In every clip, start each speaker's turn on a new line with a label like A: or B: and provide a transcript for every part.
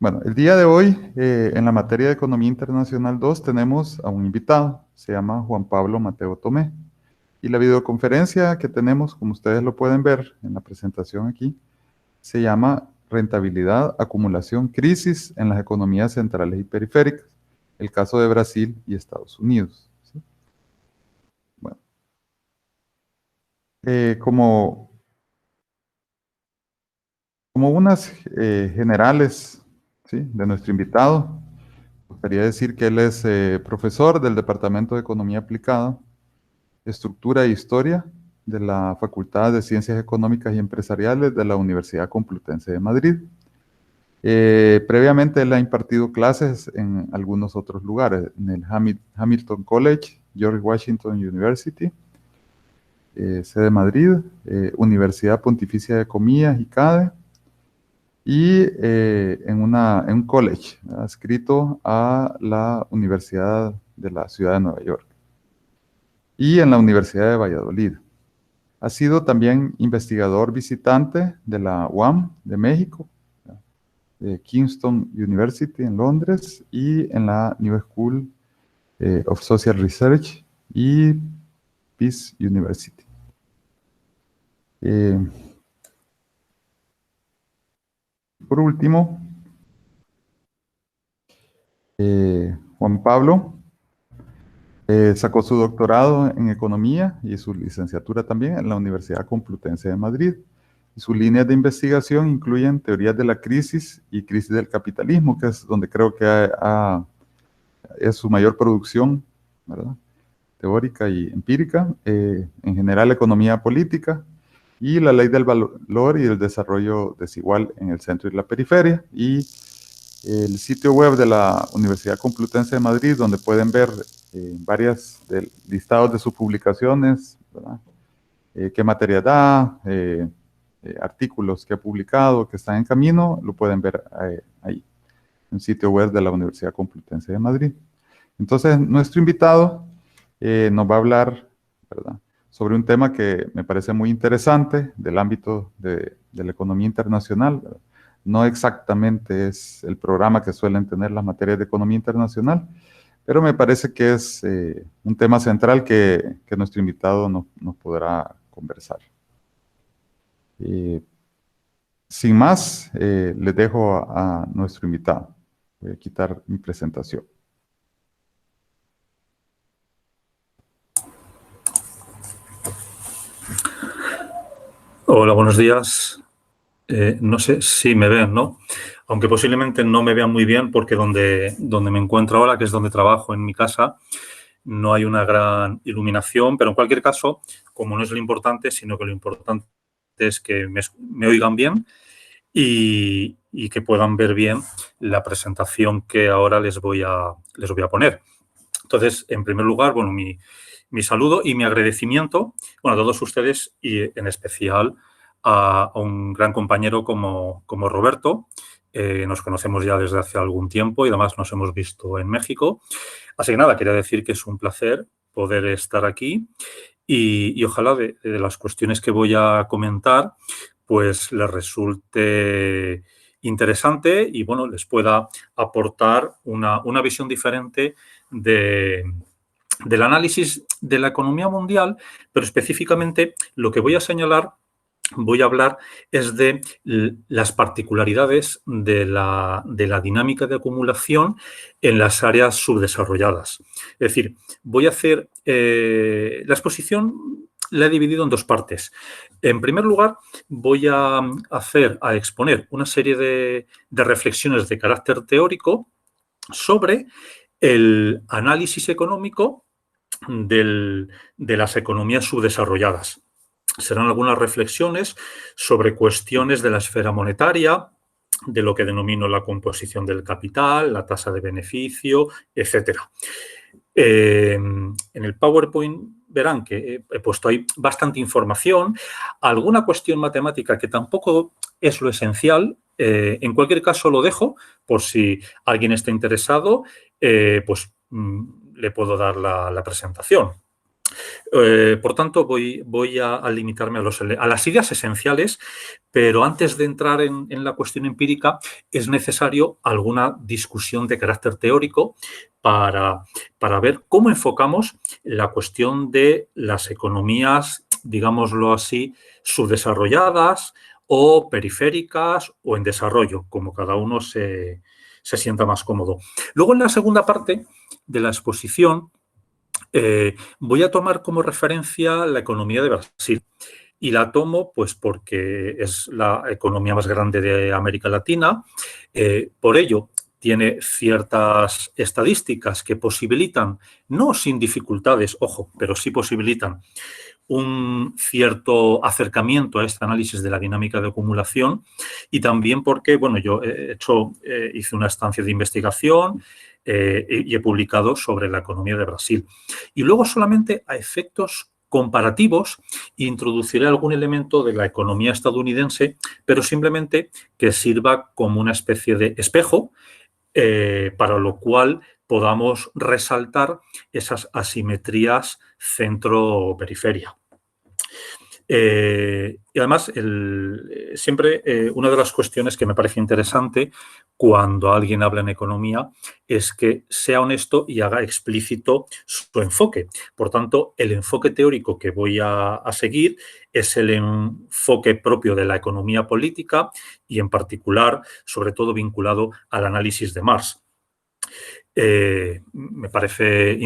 A: Bueno, el día de hoy, en la materia de Economía Internacional 2, tenemos a un invitado. Se llama Juan Pablo Mateo Tomé. Y la videoconferencia que tenemos, como ustedes lo pueden ver en la presentación aquí, se llama Rentabilidad, Acumulación, Crisis en las Economías Centrales y Periféricas. El caso de Brasil y Estados Unidos. ¿Sí? Bueno, como unas generales, ¿sí?, de nuestro invitado. Quería decir que él es profesor del Departamento de Economía Aplicada, Estructura e Historia de la Facultad de Ciencias Económicas y Empresariales de la Universidad Complutense de Madrid. Previamente él ha impartido clases en algunos otros lugares, en el Hamilton College, George Washington University, sede de Madrid, Universidad Pontificia de Comillas y CADE, y en un college adscrito a la Universidad de la Ciudad de Nueva York y en la Universidad de Valladolid. Ha sido también investigador visitante de la UAM de México, de Kingston University en Londres y en la New School of Social Research y Peace University. Por último, Juan Pablo sacó su doctorado en Economía y su licenciatura también en la Universidad Complutense de Madrid. Y sus líneas de investigación incluyen teorías de la crisis y crisis del capitalismo, que es donde creo que es su mayor producción, ¿verdad?, teórica y empírica, en general economía política y la ley del valor y el desarrollo desigual en el centro y la periferia, y el sitio web de la Universidad Complutense de Madrid, donde pueden ver varias listados de sus publicaciones, ¿verdad?, qué materia da, artículos que ha publicado, que están en camino, lo pueden ver ahí, en el sitio web de la Universidad Complutense de Madrid. Entonces, nuestro invitado nos va a hablar, ¿verdad?, sobre un tema que me parece muy interesante del ámbito de la economía internacional, ¿verdad? No exactamente es el programa que suelen tener las materias de economía internacional, pero me parece que es un tema central que nuestro invitado nos podrá conversar. Sin más, les dejo a nuestro invitado. Voy a quitar mi presentación.
B: Hola, buenos días. No sé si me ven, ¿no? Aunque posiblemente no me vean muy bien porque donde me encuentro ahora, que es donde trabajo en mi casa, no hay una gran iluminación, pero en cualquier caso, como no es lo importante, sino que lo importante es que me oigan bien y que puedan ver bien la presentación que ahora les voy a poner. Entonces, en primer lugar, bueno, mi saludo y mi agradecimiento, bueno, a todos ustedes y en especial a un gran compañero como Roberto. Nos conocemos ya desde hace algún tiempo y además nos hemos visto en México. Así que nada, quería decir que es un placer poder estar aquí y ojalá de las cuestiones que voy a comentar pues les resulte interesante y bueno, les pueda aportar una visión diferente del análisis de la economía mundial, pero específicamente lo que voy a señalar, voy a hablar es de las particularidades de la dinámica de acumulación en las áreas subdesarrolladas. Es decir, voy a hacer la exposición, la he dividido en dos partes. En primer lugar, voy a exponer una serie de reflexiones de carácter teórico sobre el análisis económico de las economías subdesarrolladas. Serán algunas reflexiones sobre cuestiones de la esfera monetaria, de lo que denomino la composición del capital, la tasa de beneficio, etc. En el PowerPoint verán que he puesto ahí bastante información, alguna cuestión matemática que tampoco es lo esencial. En cualquier caso lo dejo por si alguien está interesado, pues le puedo dar la presentación. Por tanto, voy a limitarme a las ideas esenciales, pero antes de entrar en la cuestión empírica es necesario alguna discusión de carácter teórico para ver cómo enfocamos la cuestión de las economías, digámoslo así, subdesarrolladas o periféricas o en desarrollo, como cada uno se sienta más cómodo. Luego, en la segunda parte de la exposición, voy a tomar como referencia la economía de Brasil. Y la tomo pues porque es la economía más grande de América Latina. Por ello, tiene ciertas estadísticas que posibilitan, no sin dificultades, ojo, pero sí posibilitan un cierto acercamiento a este análisis de la dinámica de acumulación y también porque, bueno, yo hice una estancia de investigación y he publicado sobre la economía de Brasil. Y luego solamente a efectos comparativos introduciré algún elemento de la economía estadounidense, pero simplemente que sirva como una especie de espejo para lo cual podamos resaltar esas asimetrías centro-periferia. Y además, siempre una de las cuestiones que me parece interesante cuando alguien habla en economía es que sea honesto y haga explícito su enfoque. Por tanto, el enfoque teórico que voy a seguir es el enfoque propio de la economía política y, en particular, sobre todo vinculado al análisis de Marx. Me parece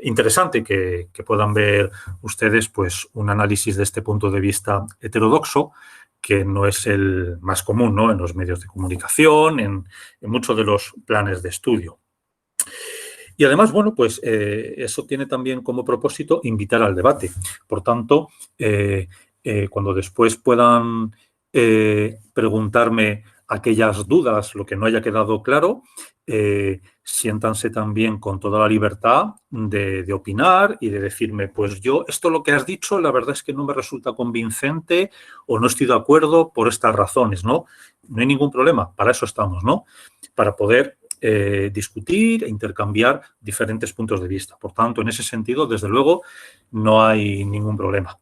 B: interesante que puedan ver ustedes pues, un análisis de este punto de vista heterodoxo, que no es el más común, ¿no?, en los medios de comunicación, en muchos de los planes de estudio. Y además, bueno, pues eso tiene también como propósito invitar al debate. Por tanto, cuando después puedan preguntarme aquellas dudas, lo que no haya quedado claro, siéntanse también con toda la libertad de opinar y de decirme, pues yo, esto lo que has dicho, la verdad es que no me resulta convincente o no estoy de acuerdo por estas razones, ¿no? No hay ningún problema, para eso estamos, ¿no? Para poder discutir e intercambiar diferentes puntos de vista. Por tanto, en ese sentido, desde luego, no hay ningún problema.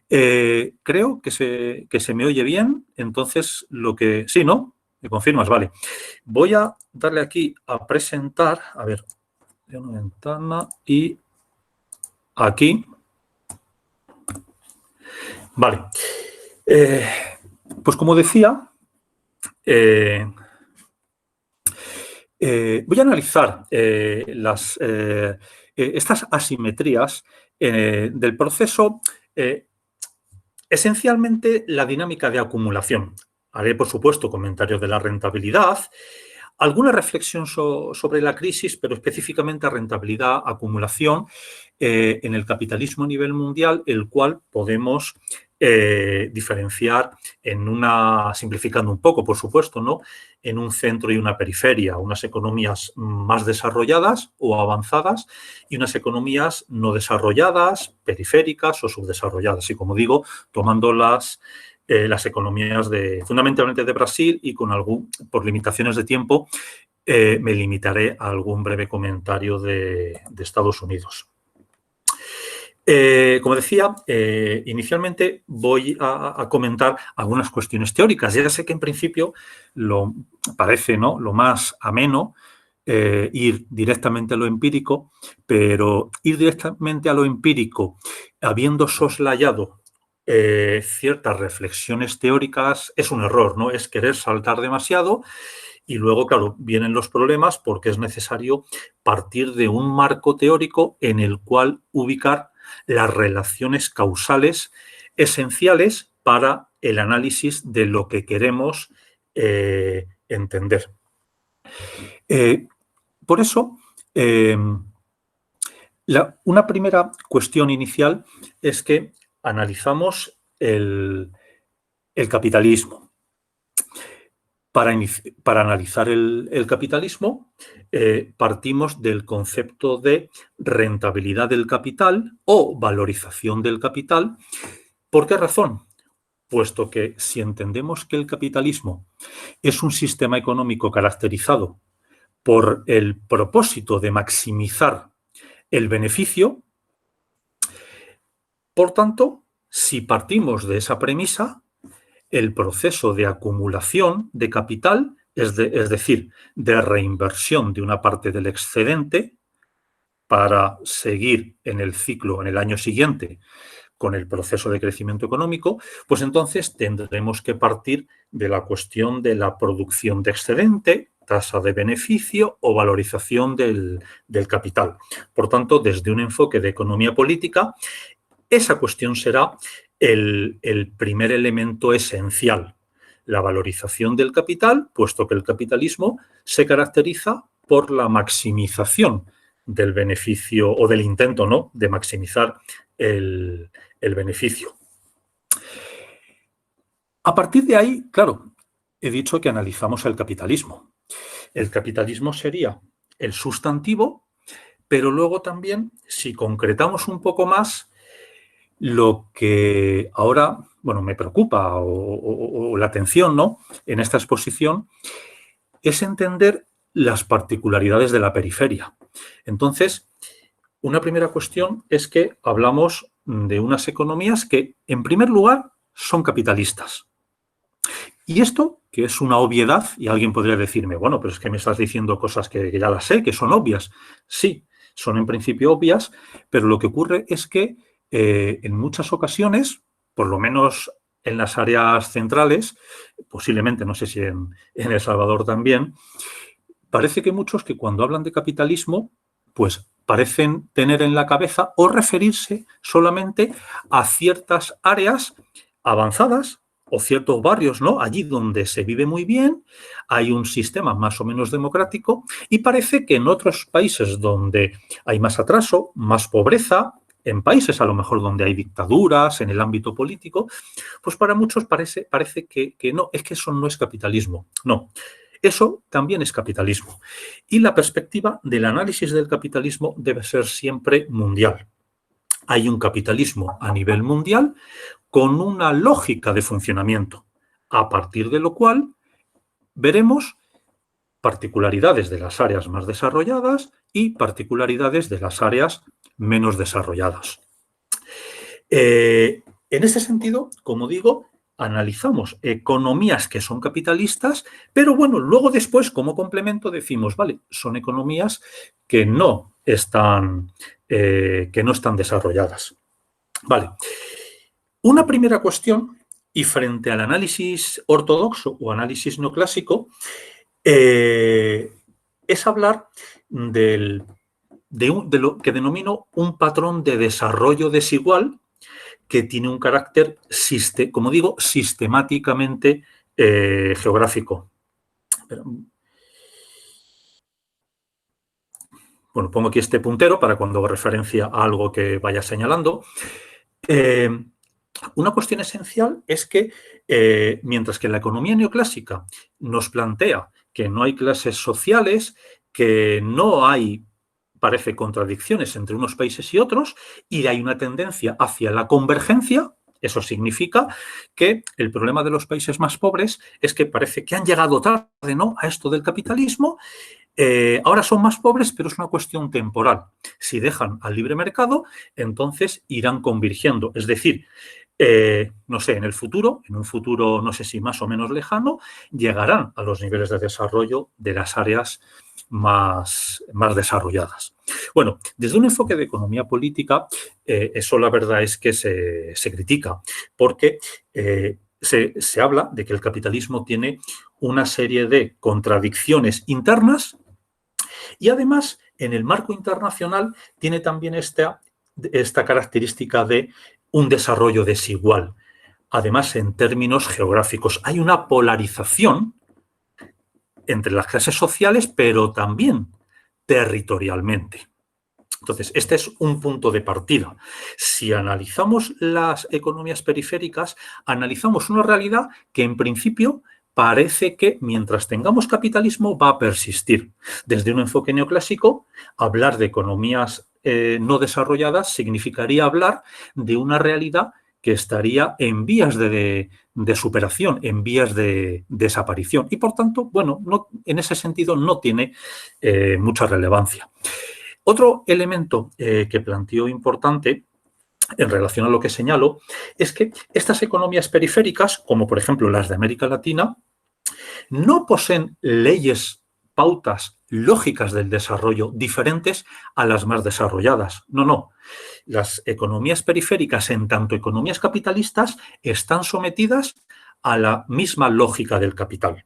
B: Creo que se me oye bien, entonces lo que... Sí, ¿no? ¿Me confirmas? Vale. Voy a darle aquí a presentar, a ver, de una ventana y aquí. Vale. Pues como decía, voy a analizar estas asimetrías del proceso, esencialmente la dinámica de acumulación. Haré, por supuesto, comentarios de la rentabilidad, alguna reflexión sobre la crisis, pero específicamente a rentabilidad, acumulación en el capitalismo a nivel mundial, el cual podemos diferenciar simplificando un poco, por supuesto, ¿no?, en un centro y una periferia, unas economías más desarrolladas o avanzadas y unas economías no desarrolladas, periféricas o subdesarrolladas. Y como digo, tomando las economías fundamentalmente de Brasil y por limitaciones de tiempo, me limitaré a algún breve comentario de Estados Unidos. Como decía, inicialmente voy a comentar algunas cuestiones teóricas. Ya sé que en principio parece, ¿no?, lo más ameno ir directamente a lo empírico, pero ir directamente a lo empírico, habiendo soslayado ciertas reflexiones teóricas, es un error, ¿no? Es querer saltar demasiado y luego, claro, vienen los problemas porque es necesario partir de un marco teórico en el cual ubicar las relaciones causales esenciales para el análisis de lo que queremos entender. Por eso, una primera cuestión inicial es que analizamos el capitalismo. Para analizar el capitalismo, partimos del concepto de rentabilidad del capital o valorización del capital. ¿Por qué razón? Puesto que si entendemos que el capitalismo es un sistema económico caracterizado por el propósito de maximizar el beneficio, Por tanto, si partimos de esa premisa, el proceso de acumulación de capital, es decir, de reinversión de una parte del excedente para seguir en el ciclo en el año siguiente con el proceso de crecimiento económico, pues entonces tendremos que partir de la cuestión de la producción de excedente, tasa de beneficio o valorización del capital. Por tanto, desde un enfoque de economía política, esa cuestión será el primer elemento esencial, la valorización del capital, puesto que el capitalismo se caracteriza por la maximización del beneficio o del intento, ¿no?, de maximizar el beneficio. A partir de ahí, claro, he dicho que analizamos el capitalismo. El capitalismo sería el sustantivo, pero luego también, si concretamos un poco más, lo que ahora, bueno, me preocupa o la atención, ¿no?, en esta exposición es entender las particularidades de la periferia. Entonces, una primera cuestión es que hablamos de unas economías que, en primer lugar, son capitalistas. Y esto, que es una obviedad, y alguien podría decirme, bueno, pero es que me estás diciendo cosas que ya las sé, que son obvias. Sí, son en principio obvias, pero lo que ocurre es que en muchas ocasiones, por lo menos en las áreas centrales, posiblemente, no sé si en El Salvador también, parece que muchos que cuando hablan de capitalismo, pues parecen tener en la cabeza o referirse solamente a ciertas áreas avanzadas o ciertos barrios, ¿no?, allí donde se vive muy bien, hay un sistema más o menos democrático y parece que en otros países donde hay más atraso, más pobreza, en países a lo mejor donde hay dictaduras, en el ámbito político, pues para muchos parece que no, es que eso no es capitalismo. No, eso también es capitalismo. Y la perspectiva del análisis del capitalismo debe ser siempre mundial. Hay un capitalismo a nivel mundial con una lógica de funcionamiento, a partir de lo cual veremos particularidades de las áreas más desarrolladas y particularidades de las áreas menos desarrolladas. En ese sentido, como digo, analizamos economías que son capitalistas, pero bueno, luego después, como complemento, decimos, vale, son economías que no están desarrolladas. Vale. Una primera cuestión, y frente al análisis ortodoxo o análisis neoclásico, es hablar de lo que denomino un patrón de desarrollo desigual que tiene un carácter, como digo, sistemáticamente geográfico. Bueno, pongo aquí este puntero para cuando haga referencia a algo que vaya señalando. Una cuestión esencial es que, mientras que la economía neoclásica nos plantea que no hay clases sociales, que no hay, parece, contradicciones entre unos países y otros, y hay una tendencia hacia la convergencia, eso significa que el problema de los países más pobres es que parece que han llegado tarde, ¿no?, a esto del capitalismo. Ahora son más pobres, pero es una cuestión temporal. Si dejan al libre mercado, entonces irán convergiendo. Es decir, no sé, en un futuro no sé si más o menos lejano, llegarán a los niveles de desarrollo de las áreas más desarrolladas. Bueno, desde un enfoque de economía política, eso la verdad es que se critica, porque se habla de que el capitalismo tiene una serie de contradicciones internas y además en el marco internacional tiene también esta característica de un desarrollo desigual. Además, en términos geográficos, hay una polarización entre las clases sociales, pero también territorialmente. Entonces, este es un punto de partida. Si analizamos las economías periféricas, analizamos una realidad que, en principio, parece que mientras tengamos capitalismo va a persistir. Desde un enfoque neoclásico, hablar de economías no desarrolladas significaría hablar de una realidad que estaría en vías de superación, en vías de desaparición. Y, por tanto, bueno, en ese sentido no tiene mucha relevancia. Otro elemento que planteo importante en relación a lo que señalo, es que estas economías periféricas, como por ejemplo las de América Latina, no poseen leyes, pautas, lógicas del desarrollo diferentes a las más desarrolladas. No, no. Las economías periféricas, en tanto economías capitalistas, están sometidas a la misma lógica del capital.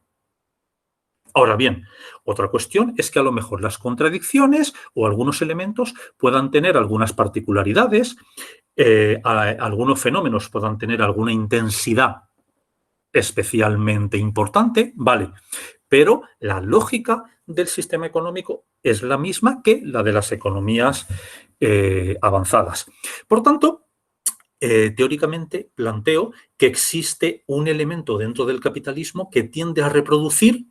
B: Ahora bien, otra cuestión es que a lo mejor las contradicciones o algunos elementos puedan tener algunas particularidades, algunos fenómenos puedan tener alguna intensidad especialmente importante, vale, pero la lógica del sistema económico es la misma que la de las economías avanzadas. Por tanto, teóricamente planteo que existe un elemento dentro del capitalismo que tiende a reproducir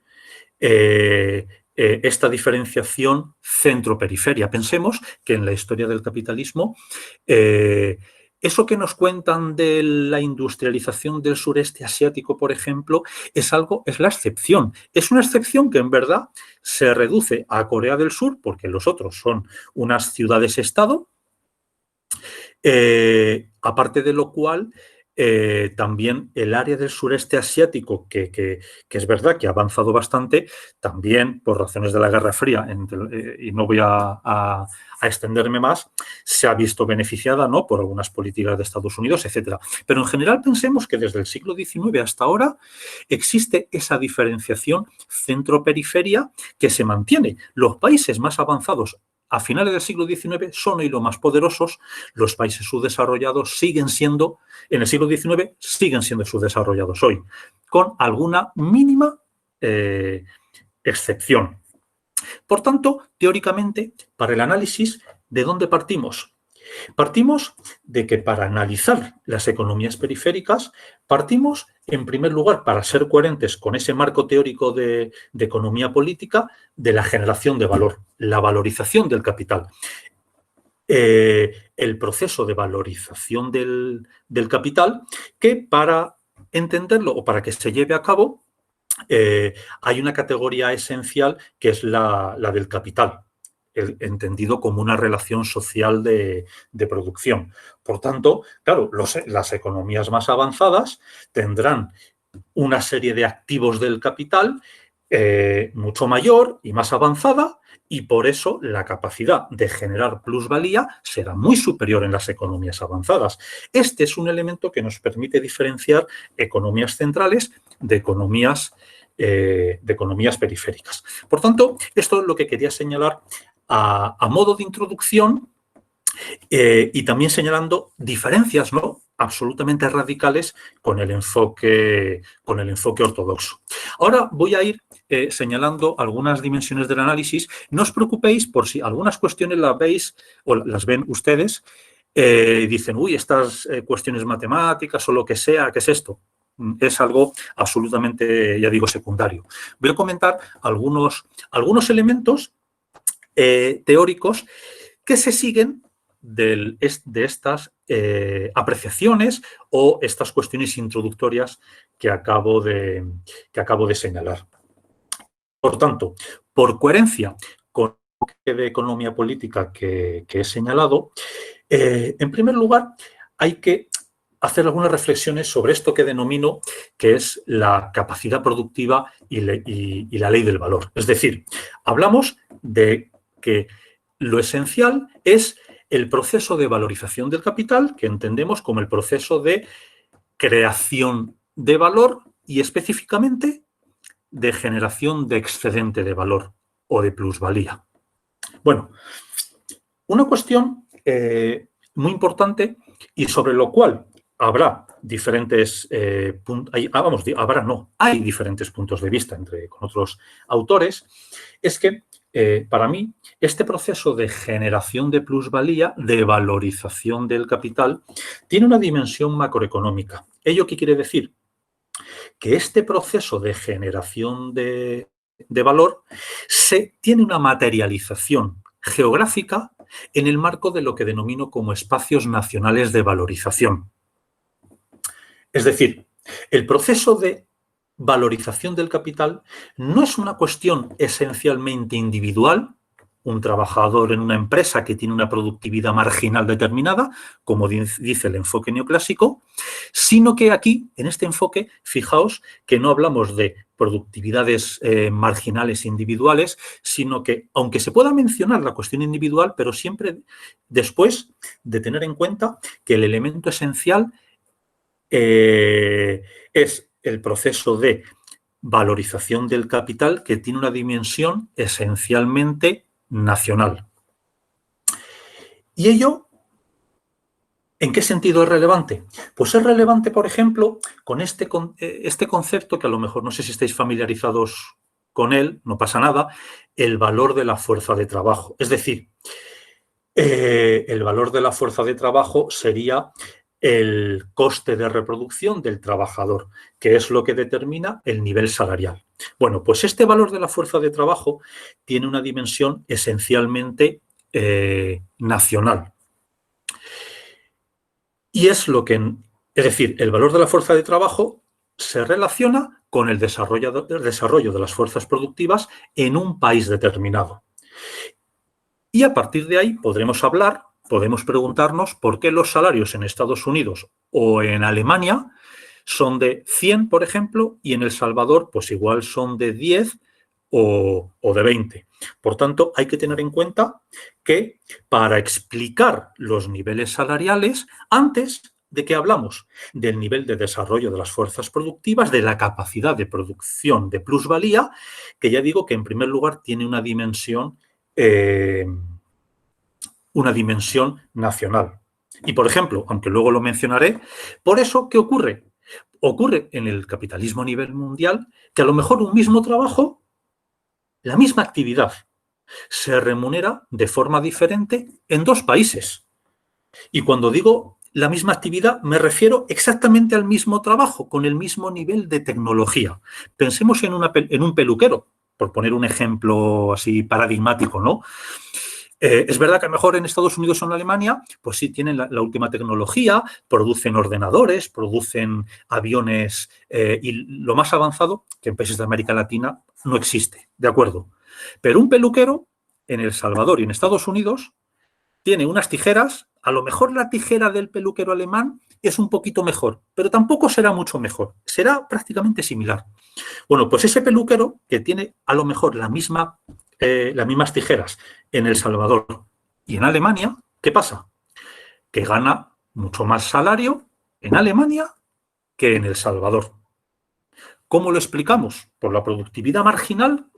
B: esta diferenciación centro-periferia. Pensemos que en la historia del capitalismo, eso que nos cuentan de la industrialización del sureste asiático, por ejemplo, es la excepción. Es una excepción que en verdad se reduce a Corea del Sur, porque los otros son unas ciudades-estado, aparte de lo cual también el área del sureste asiático, que es verdad que ha avanzado bastante, también por razones de la Guerra Fría, y no voy a extenderme más, se ha visto beneficiada, ¿no?, por algunas políticas de Estados Unidos, etcétera. Pero en general pensemos que desde el siglo XIX hasta ahora existe esa diferenciación centro-periferia que se mantiene. Los países más avanzados a finales del siglo XIX son hoy los más poderosos, los países subdesarrollados siguen siendo, en el siglo XIX, siguen siendo subdesarrollados hoy, con alguna mínima excepción. Por tanto, teóricamente, para el análisis, ¿de dónde partimos? Partimos de que para analizar las economías periféricas, partimos, en primer lugar, para ser coherentes con ese marco teórico de economía política, de la generación de valor, la valorización del capital. El proceso de valorización del capital, que para entenderlo o para que se lleve a cabo, hay una categoría esencial que es la del capital, entendido como una relación social de producción. Por tanto, claro, las economías más avanzadas tendrán una serie de activos del capital mucho mayor y más avanzada, y por eso la capacidad de generar plusvalía será muy superior en las economías avanzadas. Este es un elemento que nos permite diferenciar economías centrales de economías periféricas. Por tanto, esto es lo que quería señalar a modo de introducción, y también señalando diferencias, ¿no?, absolutamente radicales con el enfoque ortodoxo. Ahora voy a ir señalando algunas dimensiones del análisis. No os preocupéis por si algunas cuestiones las veis o las ven ustedes y dicen, uy, estas cuestiones matemáticas o lo que sea, ¿qué es esto? Es algo absolutamente, ya digo, secundario. Voy a comentar algunos elementos teóricos que se siguen de estas apreciaciones o estas cuestiones introductorias que acabo de señalar. Por tanto, por coherencia con el de economía política que he señalado, en primer lugar, hay que hacer algunas reflexiones sobre esto que denomino que es la capacidad productiva y la ley del valor. Es decir, hablamos de que lo esencial es el proceso de valorización del capital, que entendemos como el proceso de creación de valor y específicamente de generación de excedente de valor o de plusvalía. Bueno, una cuestión muy importante y sobre lo cual habrá diferentes hay diferentes puntos de vista con otros autores, es que para mí este proceso de generación de plusvalía, de valorización del capital, tiene una dimensión macroeconómica. ¿Ello qué quiere decir? Que este proceso de generación de valor tiene una materialización geográfica en el marco de lo que denomino como espacios nacionales de valorización. Es decir, el proceso de valorización del capital no es una cuestión esencialmente individual, un trabajador en una empresa que tiene una productividad marginal determinada, como dice el enfoque neoclásico, sino que aquí, en este enfoque, fijaos que no hablamos de productividades marginales individuales, sino que, aunque se pueda mencionar la cuestión individual, pero siempre después de tener en cuenta que el elemento esencial es el proceso de valorización del capital que tiene una dimensión esencialmente nacional. ¿Y ello en qué sentido es relevante? Pues es relevante, por ejemplo, con este concepto que a lo mejor no sé si estáis familiarizados con él, no pasa nada, el valor de la fuerza de trabajo. Es decir, el valor de la fuerza de trabajo sería el coste de reproducción del trabajador, que es lo que determina el nivel salarial. Bueno, pues este valor de la fuerza de trabajo tiene una dimensión esencialmente nacional. Y es decir, el valor de la fuerza de trabajo se relaciona con el desarrollo de las fuerzas productivas en un país determinado. Y a partir de ahí podemos preguntarnos por qué los salarios en Estados Unidos o en Alemania son de 100, por ejemplo, y en El Salvador pues igual son de 10 o de 20. Por tanto, hay que tener en cuenta que para explicar los niveles salariales, antes de que hablamos del nivel de desarrollo de las fuerzas productivas, de la capacidad de producción de plusvalía, que ya digo que en primer lugar tiene una dimensión nacional. Y, por ejemplo, aunque luego lo mencionaré, por eso, ¿qué ocurre? Ocurre en el capitalismo a nivel mundial que a lo mejor un mismo trabajo, la misma actividad, se remunera de forma diferente en dos países. Y cuando digo la misma actividad, me refiero exactamente al mismo trabajo, con el mismo nivel de tecnología. Pensemos en un peluquero, por poner un ejemplo así paradigmático, ¿no? Es verdad que a lo mejor en Estados Unidos o en Alemania, pues sí tienen la última tecnología, producen ordenadores, producen aviones y lo más avanzado, que en países de América Latina no existe, ¿de acuerdo? Pero un peluquero en El Salvador y en Estados Unidos tiene unas tijeras, a lo mejor la tijera del peluquero alemán es un poquito mejor, pero tampoco será mucho mejor, será prácticamente similar. Bueno, pues ese peluquero que tiene a lo mejor las mismas tijeras en El Salvador y en Alemania, ¿qué pasa? Que gana mucho más salario en Alemania que en El Salvador. ¿Cómo lo explicamos? ¿Por la productividad marginal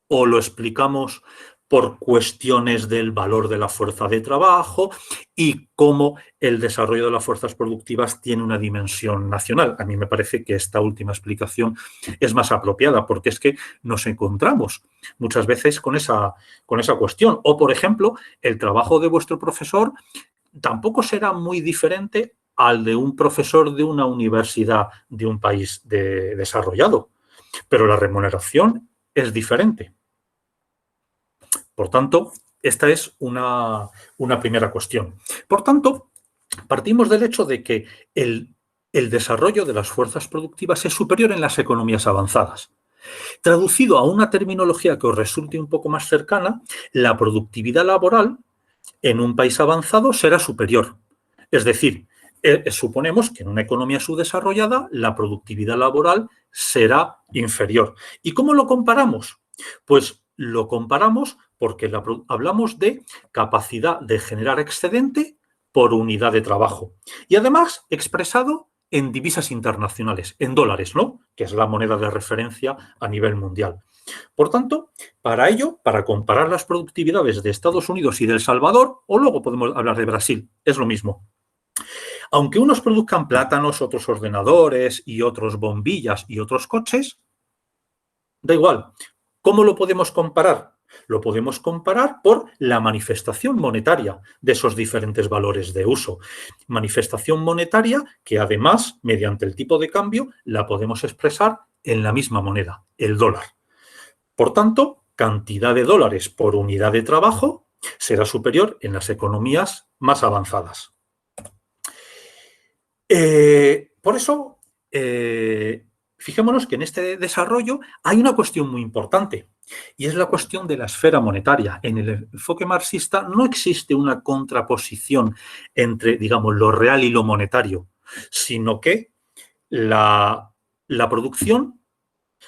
B: o lo explicamos por cuestiones del valor de la fuerza de trabajo y cómo el desarrollo de las fuerzas productivas tiene una dimensión nacional? A mí me parece que esta última explicación es más apropiada, porque es que nos encontramos muchas veces con esa cuestión. O, por ejemplo, el trabajo de vuestro profesor tampoco será muy diferente al de un profesor de una universidad de un país desarrollado, pero la remuneración es diferente. Por tanto, esta es una primera cuestión. Por tanto, partimos del hecho de que el desarrollo de las fuerzas productivas es superior en las economías avanzadas. Traducido a una terminología que os resulte un poco más cercana, la productividad laboral en un país avanzado será superior. Es decir, suponemos que en una economía subdesarrollada la productividad laboral será inferior. ¿Y cómo lo comparamos? Pues lo comparamos porque hablamos de capacidad de generar excedente por unidad de trabajo. Y además expresado en divisas internacionales, en dólares, ¿no? Que es la moneda de referencia a nivel mundial. Por tanto, para ello, para comparar las productividades de Estados Unidos y de El Salvador, o luego podemos hablar de Brasil, es lo mismo. Aunque unos produzcan plátanos, otros ordenadores y otros bombillas y otros coches, da igual. ¿Cómo lo podemos comparar? Lo podemos comparar por la manifestación monetaria de esos diferentes valores de uso. Manifestación monetaria que además, mediante el tipo de cambio, la podemos expresar en la misma moneda, el dólar. Por tanto, cantidad de dólares por unidad de trabajo será superior en las economías más avanzadas. Por eso, fijémonos que en este desarrollo hay una cuestión muy importante y es la cuestión de la esfera monetaria. En el enfoque marxista no existe una contraposición entre, digamos, lo real y lo monetario, sino que la producción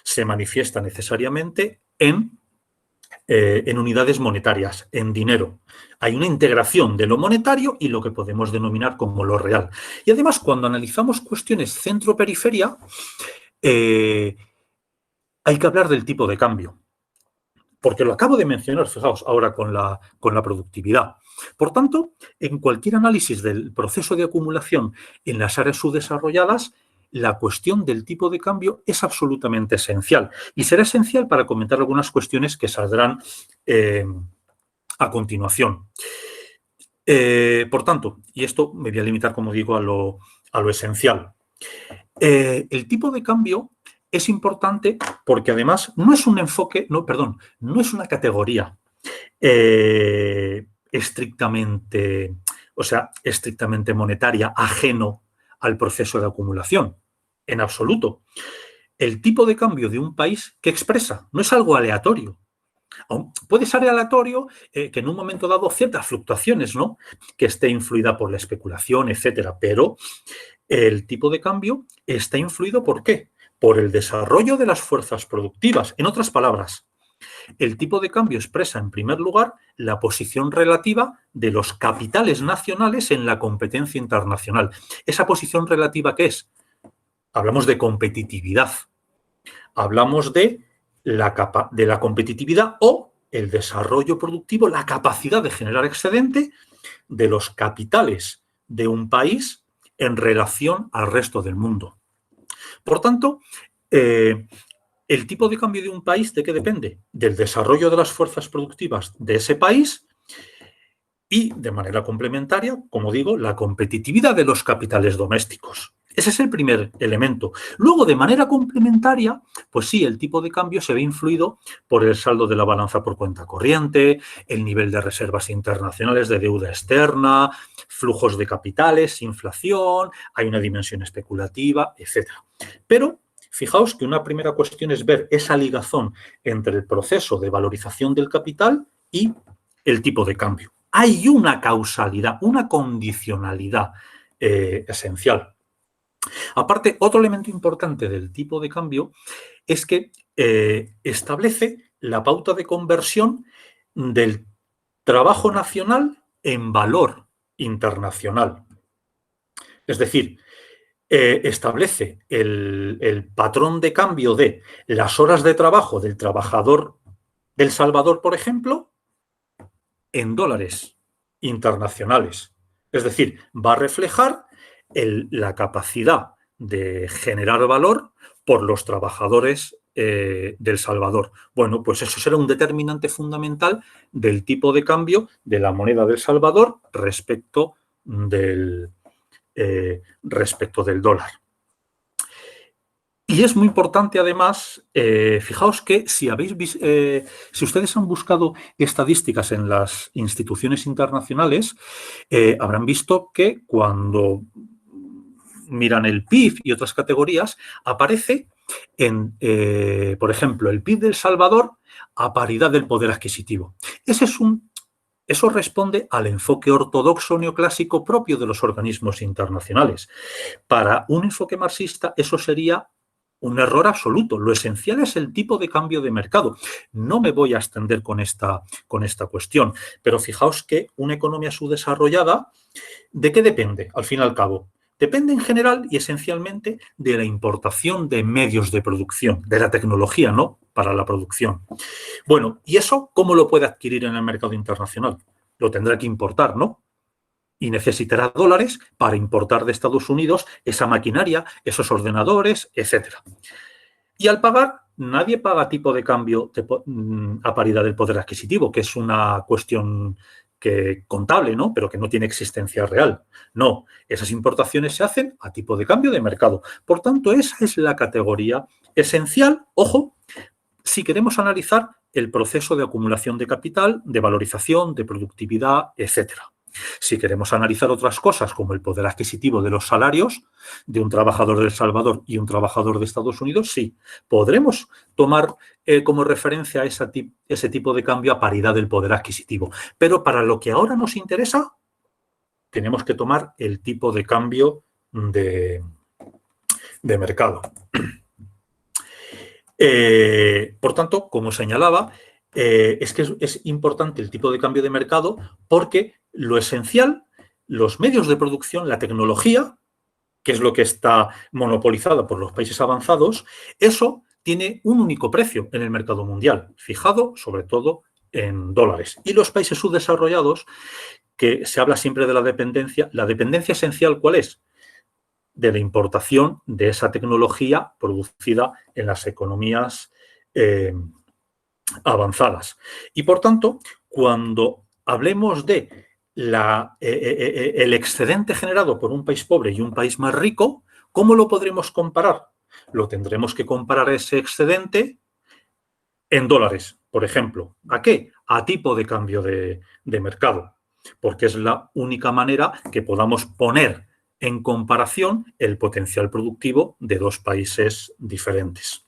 B: se manifiesta necesariamente en unidades monetarias, en dinero. Hay una integración de lo monetario y lo que podemos denominar como lo real. Y además, cuando analizamos cuestiones centro-periferia, hay que hablar del tipo de cambio. Porque lo acabo de mencionar, fijaos, ahora con la productividad. Por tanto, en cualquier análisis del proceso de acumulación en las áreas subdesarrolladas, la cuestión del tipo de cambio es absolutamente esencial. Y será esencial para comentar algunas cuestiones que saldrán a continuación. Por tanto, y esto me voy a limitar, como digo, a lo esencial. El tipo de cambio es importante porque además no es un enfoque, no es una categoría estrictamente monetaria, ajeno al proceso de acumulación. En absoluto. El tipo de cambio de un país, ¿qué expresa? No es algo aleatorio. Puede ser aleatorio que en un momento dado ciertas fluctuaciones, ¿no? Que esté influida por la especulación, etcétera. Pero el tipo de cambio está influido ¿por qué? Por el desarrollo de las fuerzas productivas. En otras palabras, el tipo de cambio expresa, en primer lugar, la posición relativa de los capitales nacionales en la competencia internacional. ¿Esa posición relativa qué es? Hablamos de competitividad. Hablamos de la competitividad o el desarrollo productivo, la capacidad de generar excedente de los capitales de un país en relación al resto del mundo. Por tanto, el tipo de cambio de un país, ¿de qué depende? Del desarrollo de las fuerzas productivas de ese país y, de manera complementaria, como digo, la competitividad de los capitales domésticos. Ese es el primer elemento. Luego, de manera complementaria, pues sí, el tipo de cambio se ve influido por el saldo de la balanza por cuenta corriente, el nivel de reservas internacionales de deuda externa, flujos de capitales, inflación, hay una dimensión especulativa, etc. Pero fijaos que una primera cuestión es ver esa ligazón entre el proceso de valorización del capital y el tipo de cambio. Hay una causalidad, una condicionalidad esencial. Aparte, otro elemento importante del tipo de cambio es que establece la pauta de conversión del trabajo nacional en valor internacional. Es decir, establece el patrón de cambio de las horas de trabajo del trabajador del Salvador, por ejemplo, en dólares internacionales. Es decir, va a reflejar la capacidad de generar valor por los trabajadores del Salvador. Bueno, pues eso será un determinante fundamental del tipo de cambio de la moneda del Salvador respecto del dólar. Y es muy importante, además, fijaos que si ustedes han buscado estadísticas en las instituciones internacionales, habrán visto que cuando miran el PIB y otras categorías, aparece por ejemplo, el PIB del Salvador a paridad del poder adquisitivo. Eso responde al enfoque ortodoxo neoclásico propio de los organismos internacionales. Para un enfoque marxista, eso sería un error absoluto. Lo esencial es el tipo de cambio de mercado. No me voy a extender con esta cuestión, pero fijaos que una economía subdesarrollada, ¿de qué depende, al fin y al cabo? Depende en general y esencialmente de la importación de medios de producción, de la tecnología, ¿no?, para la producción. Bueno, ¿y eso cómo lo puede adquirir en el mercado internacional? Lo tendrá que importar, ¿no? Y necesitará dólares para importar de Estados Unidos esa maquinaria, esos ordenadores, etc. Y al pagar, nadie paga tipo de cambio a paridad del poder adquisitivo, que es una cuestión contable, ¿no?, pero que no tiene existencia real. No, esas importaciones se hacen a tipo de cambio de mercado. Por tanto, esa es la categoría esencial, ojo, si queremos analizar el proceso de acumulación de capital, de valorización, de productividad, etcétera. Si queremos analizar otras cosas como el poder adquisitivo de los salarios de un trabajador de El Salvador y un trabajador de Estados Unidos, sí, podremos tomar como referencia ese tipo de cambio a paridad del poder adquisitivo. Pero para lo que ahora nos interesa, tenemos que tomar el tipo de cambio de mercado. Por tanto, como señalaba, es que es importante el tipo de cambio de mercado porque lo esencial, los medios de producción, la tecnología, que es lo que está monopolizada por los países avanzados, eso tiene un único precio en el mercado mundial, fijado sobre todo en dólares. Y los países subdesarrollados, que se habla siempre de la dependencia esencial, ¿cuál es? De la importación de esa tecnología producida en las economías avanzadas. Y, por tanto, cuando hablemos de el excedente generado por un país pobre y un país más rico, ¿cómo lo podremos comparar? Lo tendremos que comparar ese excedente en dólares, por ejemplo. ¿A qué? A tipo de cambio de mercado, porque es la única manera que podamos poner en comparación el potencial productivo de dos países diferentes.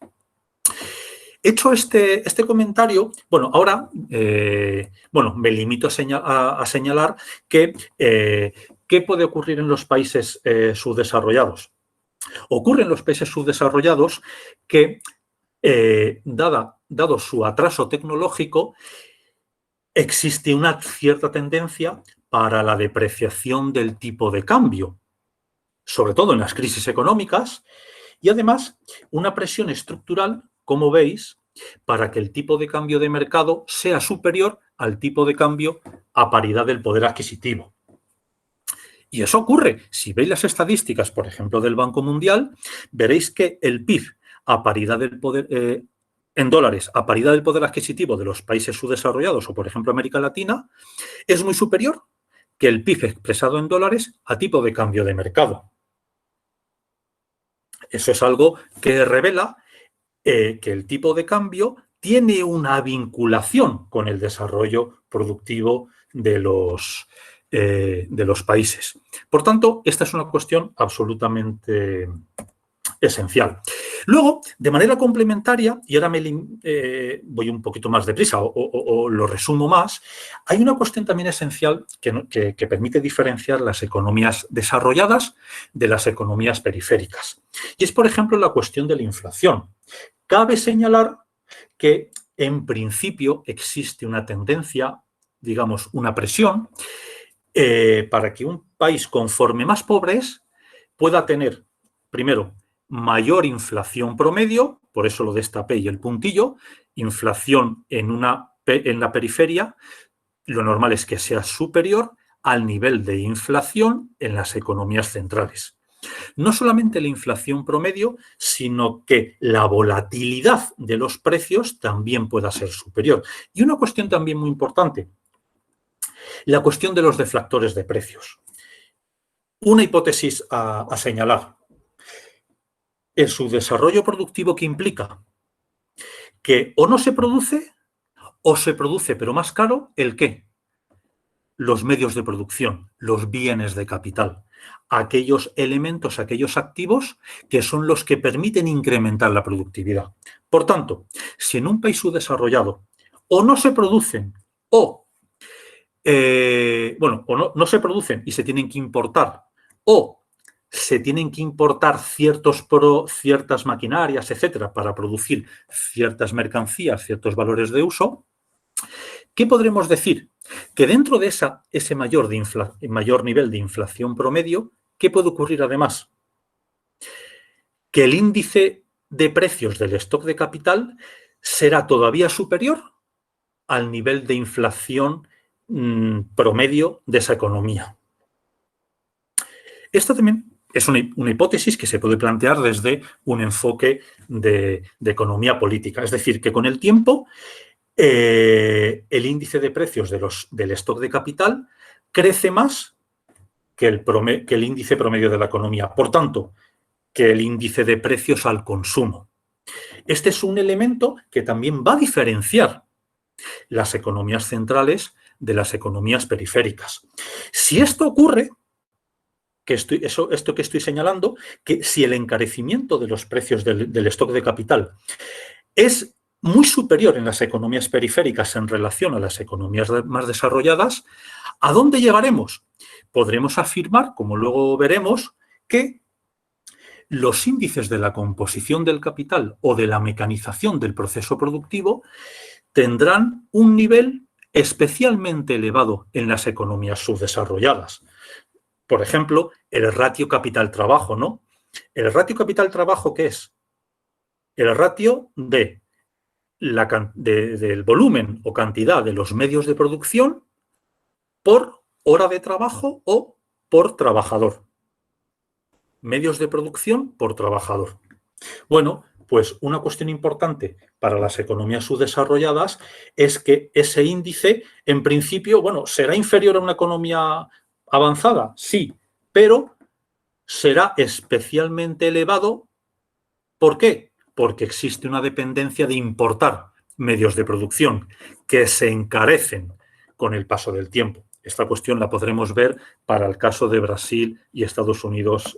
B: Hecho este comentario, bueno, ahora me limito a señalar que ¿qué puede ocurrir en los países subdesarrollados? Ocurre en los países subdesarrollados que, dado su atraso tecnológico, existe una cierta tendencia para la depreciación del tipo de cambio, sobre todo en las crisis económicas, y además una presión estructural, como veis, para que el tipo de cambio de mercado sea superior al tipo de cambio a paridad del poder adquisitivo. Y eso ocurre. Si veis las estadísticas, por ejemplo, del Banco Mundial, veréis que el PIB a paridad del poder, en dólares, a paridad del poder adquisitivo de los países subdesarrollados o, por ejemplo, América Latina, es muy superior que el PIB expresado en dólares a tipo de cambio de mercado. Eso es algo que revela que el tipo de cambio tiene una vinculación con el desarrollo productivo de los países. Por tanto, esta es una cuestión absolutamente esencial. Luego, de manera complementaria, y ahora voy un poquito más deprisa o lo resumo más, hay una cuestión también esencial que permite diferenciar las economías desarrolladas de las economías periféricas. Y es, por ejemplo, la cuestión de la inflación. Cabe señalar que, en principio, existe una tendencia, digamos, una presión, para que un país, conforme más pobre es, pueda tener, primero, mayor inflación promedio, por eso lo destapé y el puntillo, inflación en la periferia, lo normal es que sea superior al nivel de inflación en las economías centrales. No solamente la inflación promedio, sino que la volatilidad de los precios también pueda ser superior. Y una cuestión también muy importante, la cuestión de los deflactores de precios. Una hipótesis a señalar. El subdesarrollo productivo que implica que o no se produce o se produce, pero más caro, ¿el qué? Los medios de producción, los bienes de capital, aquellos elementos, aquellos activos que son los que permiten incrementar la productividad. Por tanto, si en un país subdesarrollado o no se producen o no se producen y se tienen que importar o se tienen que importar ciertas maquinarias, etcétera, para producir ciertas mercancías, ciertos valores de uso, ¿qué podremos decir? Que dentro de ese mayor nivel de inflación promedio, ¿qué puede ocurrir además? Que el índice de precios del stock de capital será todavía superior al nivel de inflación promedio de esa economía. Esto también es una hipótesis que se puede plantear desde un enfoque de economía política. Es decir, que con el tiempo el índice de precios del stock de capital crece más que el índice promedio de la economía. Por tanto, que el índice de precios al consumo. Este es un elemento que también va a diferenciar las economías centrales de las economías periféricas. Si esto ocurre, esto que estoy señalando, que si el encarecimiento de los precios del stock de capital es muy superior en las economías periféricas en relación a las economías más desarrolladas, ¿a dónde llegaremos? Podremos afirmar, como luego veremos, que los índices de la composición del capital o de la mecanización del proceso productivo tendrán un nivel especialmente elevado en las economías subdesarrolladas. Por ejemplo, el ratio capital-trabajo, ¿no? ¿El ratio capital-trabajo qué es? El ratio del volumen o cantidad de los medios de producción por hora de trabajo o por trabajador. Medios de producción por trabajador. Bueno, pues una cuestión importante para las economías subdesarrolladas es que ese índice, en principio, bueno, ¿será inferior a una economía avanzada? Sí, pero será especialmente elevado. ¿Por qué? Porque existe una dependencia de importar medios de producción que se encarecen con el paso del tiempo. Esta cuestión la podremos ver para el caso de Brasil y Estados Unidos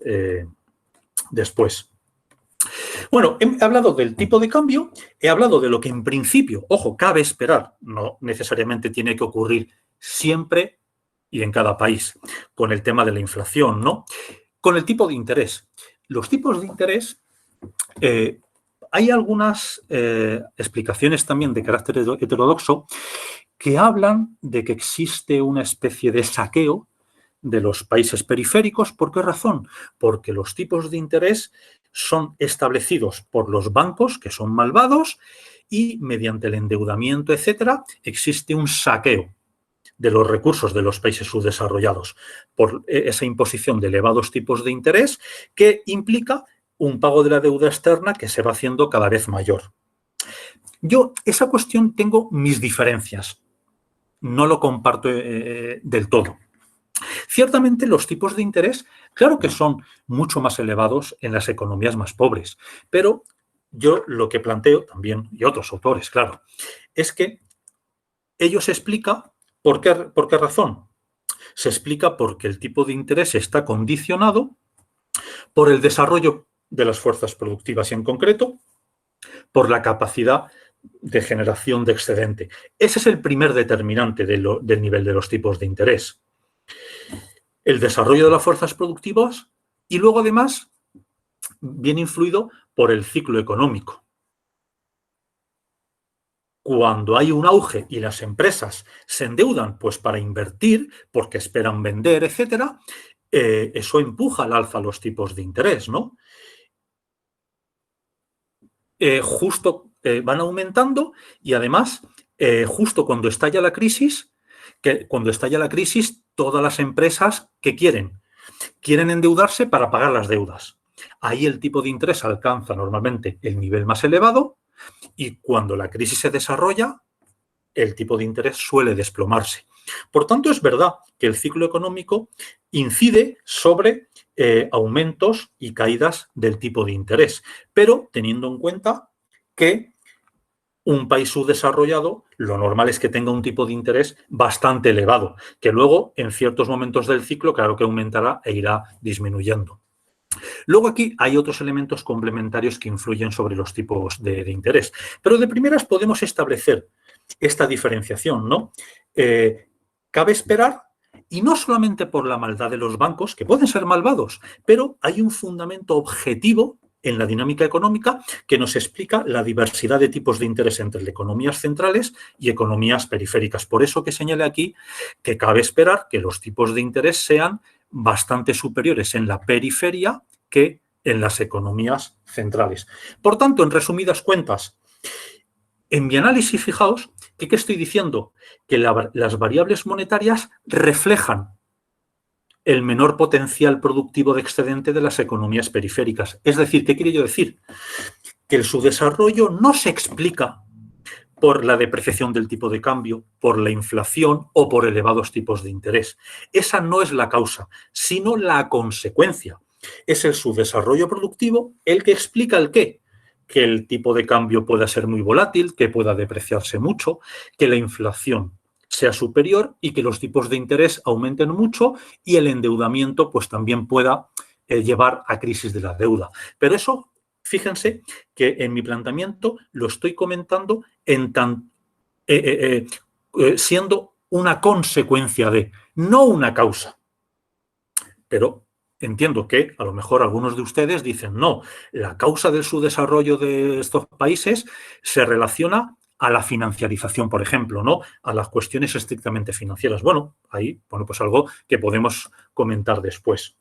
B: después. Bueno, he hablado del tipo de cambio, he hablado de lo que en principio, ojo, cabe esperar, no necesariamente tiene que ocurrir siempre y en cada país, con el tema de la inflación, ¿no? Con el tipo de interés. Los tipos de interés, hay algunas explicaciones también de carácter heterodoxo que hablan de que existe una especie de saqueo de los países periféricos. ¿Por qué razón? Porque los tipos de interés son establecidos por los bancos, que son malvados, y mediante el endeudamiento, etcétera, existe un saqueo de los recursos de los países subdesarrollados por esa imposición de elevados tipos de interés que implica un pago de la deuda externa que se va haciendo cada vez mayor. Yo, esa cuestión, tengo mis diferencias. No lo comparto del todo. Ciertamente los tipos de interés, claro que son mucho más elevados en las economías más pobres, pero yo lo que planteo también, y otros autores, claro, es que ello se explica, ¿por qué razón? Se explica porque el tipo de interés está condicionado por el desarrollo de las fuerzas productivas y en concreto por la capacidad de generación de excedente. Ese es el primer determinante del nivel de los tipos de interés. El desarrollo de las fuerzas productivas y luego además viene influido por el ciclo económico. Cuando hay un auge y las empresas se endeudan pues para invertir, porque esperan vender, etcétera, eso empuja al alza los tipos de interés, ¿no? Van aumentando y además, justo cuando estalla la crisis, todas las empresas, ¿qué quieren? Quieren endeudarse para pagar las deudas. Ahí el tipo de interés alcanza normalmente el nivel más elevado y cuando la crisis se desarrolla, el tipo de interés suele desplomarse. Por tanto, es verdad que el ciclo económico incide sobre aumentos y caídas del tipo de interés, pero teniendo en cuenta que un país subdesarrollado, lo normal es que tenga un tipo de interés bastante elevado, que luego, en ciertos momentos del ciclo, claro que aumentará e irá disminuyendo. Luego aquí hay otros elementos complementarios que influyen sobre los tipos de interés, pero de primeras podemos establecer esta diferenciación, ¿no? Cabe esperar, y no solamente por la maldad de los bancos, que pueden ser malvados, pero hay un fundamento objetivo en la dinámica económica que nos explica la diversidad de tipos de interés entre economías centrales y economías periféricas. Por eso que señale aquí que cabe esperar que los tipos de interés sean bastante superiores en la periferia que en las economías centrales. Por tanto, en resumidas cuentas, en mi análisis, fijaos, ¿qué estoy diciendo? Que las variables monetarias reflejan el menor potencial productivo de excedente de las economías periféricas. Es decir, ¿qué quiero yo decir? Que el subdesarrollo no se explica por la depreciación del tipo de cambio, por la inflación o por elevados tipos de interés. Esa no es la causa, sino la consecuencia. Es el subdesarrollo productivo el que explica el qué. Que el tipo de cambio pueda ser muy volátil, que pueda depreciarse mucho, que la inflación sea superior y que los tipos de interés aumenten mucho y el endeudamiento pues también pueda llevar a crisis de la deuda. Pero eso, fíjense que en mi planteamiento lo estoy comentando siendo una consecuencia de, no una causa. Pero entiendo que a lo mejor algunos de ustedes dicen, no, la causa del subdesarrollo de estos países se relaciona a la financiarización, por ejemplo, ¿no? A las cuestiones estrictamente financieras. Bueno, ahí, bueno, pues algo que podemos comentar después.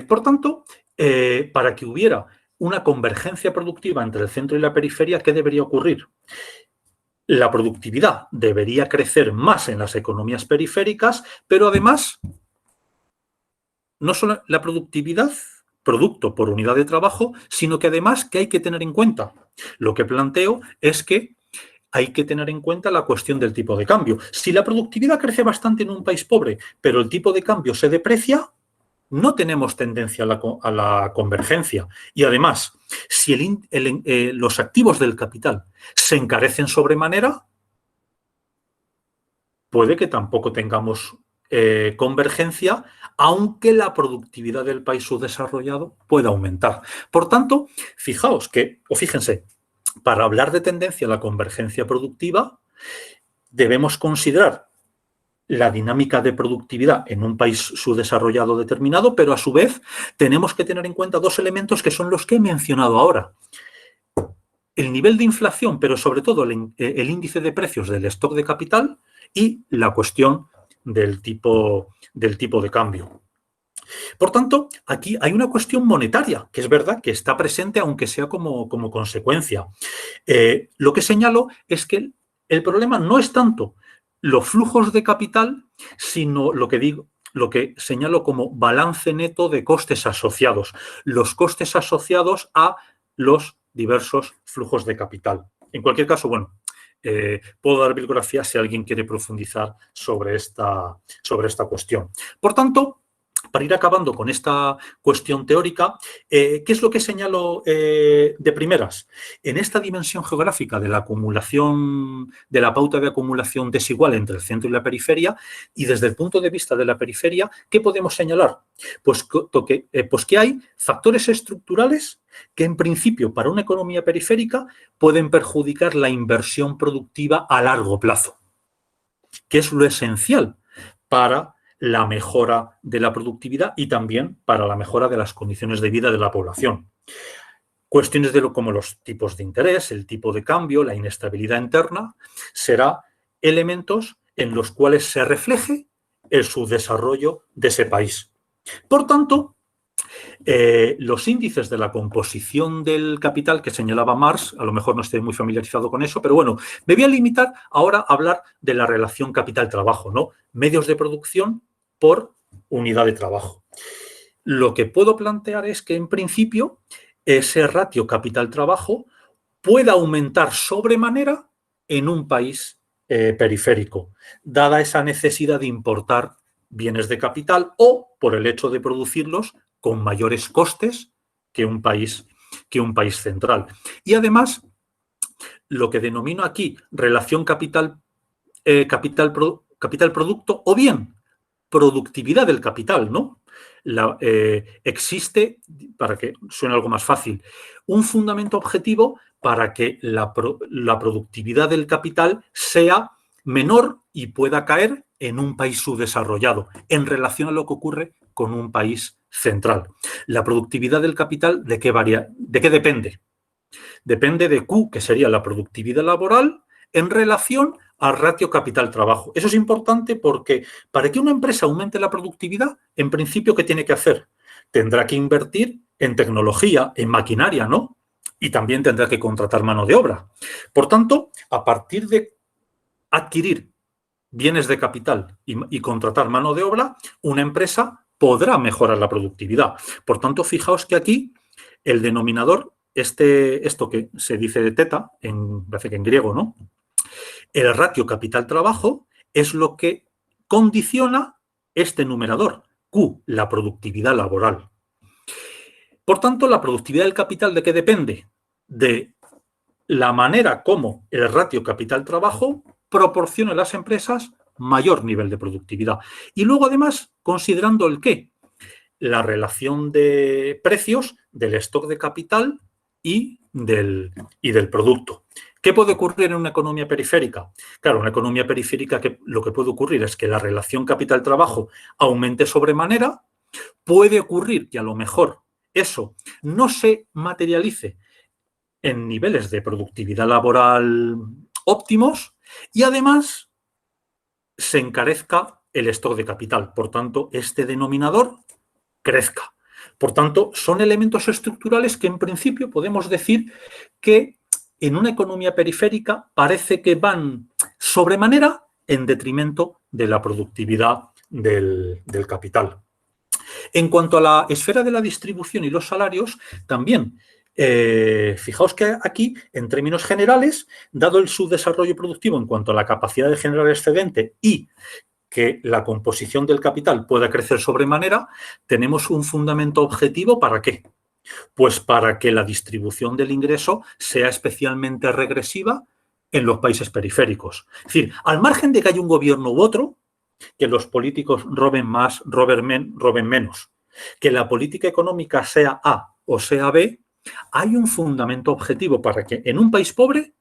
B: Por tanto, para que hubiera una convergencia productiva entre el centro y la periferia, ¿qué debería ocurrir? La productividad debería crecer más en las economías periféricas, pero además, no solo la productividad, producto por unidad de trabajo, sino que además, ¿qué hay que tener en cuenta? Lo que planteo es que hay que tener en cuenta la cuestión del tipo de cambio. Si la productividad crece bastante en un país pobre, pero el tipo de cambio se deprecia, no tenemos tendencia a la convergencia. Y además, si los activos del capital se encarecen sobremanera, puede que tampoco tengamos convergencia, aunque la productividad del país subdesarrollado pueda aumentar. Por tanto, fíjense, para hablar de tendencia a la convergencia productiva, debemos considerar la dinámica de productividad en un país subdesarrollado determinado, pero a su vez tenemos que tener en cuenta dos elementos que son los que he mencionado ahora. El nivel de inflación, pero sobre todo el índice de precios del stock de capital y la cuestión del tipo de cambio. Por tanto, aquí hay una cuestión monetaria, que es verdad que está presente, aunque sea como consecuencia. Lo que señalo es que el problema no es tanto los flujos de capital, sino lo que señalo como balance neto de costes asociados. Los costes asociados a los diversos flujos de capital. En cualquier caso, bueno, puedo dar bibliografía si alguien quiere profundizar sobre esta cuestión. Por tanto, para ir acabando con esta cuestión teórica, ¿qué es lo que señalo de primeras? En esta dimensión geográfica de la acumulación, de la pauta de acumulación desigual entre el centro y la periferia, y desde el punto de vista de la periferia, ¿qué podemos señalar? Pues que hay factores estructurales que en principio para una economía periférica pueden perjudicar la inversión productiva a largo plazo, que es lo esencial para la mejora de la productividad y también para la mejora de las condiciones de vida de la población. Cuestiones como los tipos de interés, el tipo de cambio, la inestabilidad interna, serán elementos en los cuales se refleje el subdesarrollo de ese país. Por tanto, los índices de la composición del capital que señalaba Marx, a lo mejor no estoy muy familiarizado con eso, pero bueno, me voy a limitar ahora a hablar de la relación capital-trabajo, ¿no? Medios de producción por unidad de trabajo. Lo que puedo plantear es que, en principio, ese ratio capital-trabajo pueda aumentar sobremanera en un país periférico, dada esa necesidad de importar bienes de capital o por el hecho de producirlos con mayores costes que un país central. Y además, lo que denomino aquí relación capital-producto o bien productividad del capital, ¿no? Existe, para que suene algo más fácil, un fundamento objetivo para que la productividad del capital sea menor y pueda caer en un país subdesarrollado en relación a lo que ocurre con un país central. La productividad del capital, ¿de qué varía? ¿De qué depende? Depende de Q, que sería la productividad laboral, en relación al ratio capital-trabajo. Eso es importante porque para que una empresa aumente la productividad, en principio, ¿qué tiene que hacer? Tendrá que invertir en tecnología, en maquinaria, ¿no? Y también tendrá que contratar mano de obra. Por tanto, a partir de adquirir bienes de capital y contratar mano de obra, una empresa podrá mejorar la productividad. Por tanto, fijaos que aquí el denominador, esto que se dice de teta, parece que en griego, ¿no? El ratio capital-trabajo es lo que condiciona este numerador, Q, la productividad laboral. Por tanto, la productividad del capital, ¿de qué depende? De la manera como el ratio capital-trabajo proporcione a las empresas mayor nivel de productividad. Y luego, además, considerando el qué, la relación de precios del stock de capital y del producto. ¿Qué puede ocurrir en una economía periférica? Claro, una economía periférica lo que puede ocurrir es que la relación capital-trabajo aumente sobremanera. Puede ocurrir que a lo mejor eso no se materialice en niveles de productividad laboral óptimos y además se encarezca el stock de capital. Por tanto, este denominador crezca. Por tanto, son elementos estructurales que en principio podemos decir que en una economía periférica parece que van sobremanera en detrimento de la productividad del capital. En cuanto a la esfera de la distribución y los salarios, también fijaos que aquí, en términos generales, dado el subdesarrollo productivo en cuanto a la capacidad de generar excedente y que la composición del capital pueda crecer sobremanera, tenemos un fundamento objetivo ¿para qué? Pues para que la distribución del ingreso sea especialmente regresiva en los países periféricos. Es decir, al margen de que haya un gobierno u otro, que los políticos roben más, roben menos, que la política económica sea A o sea B, hay un fundamento objetivo para que en un país pobre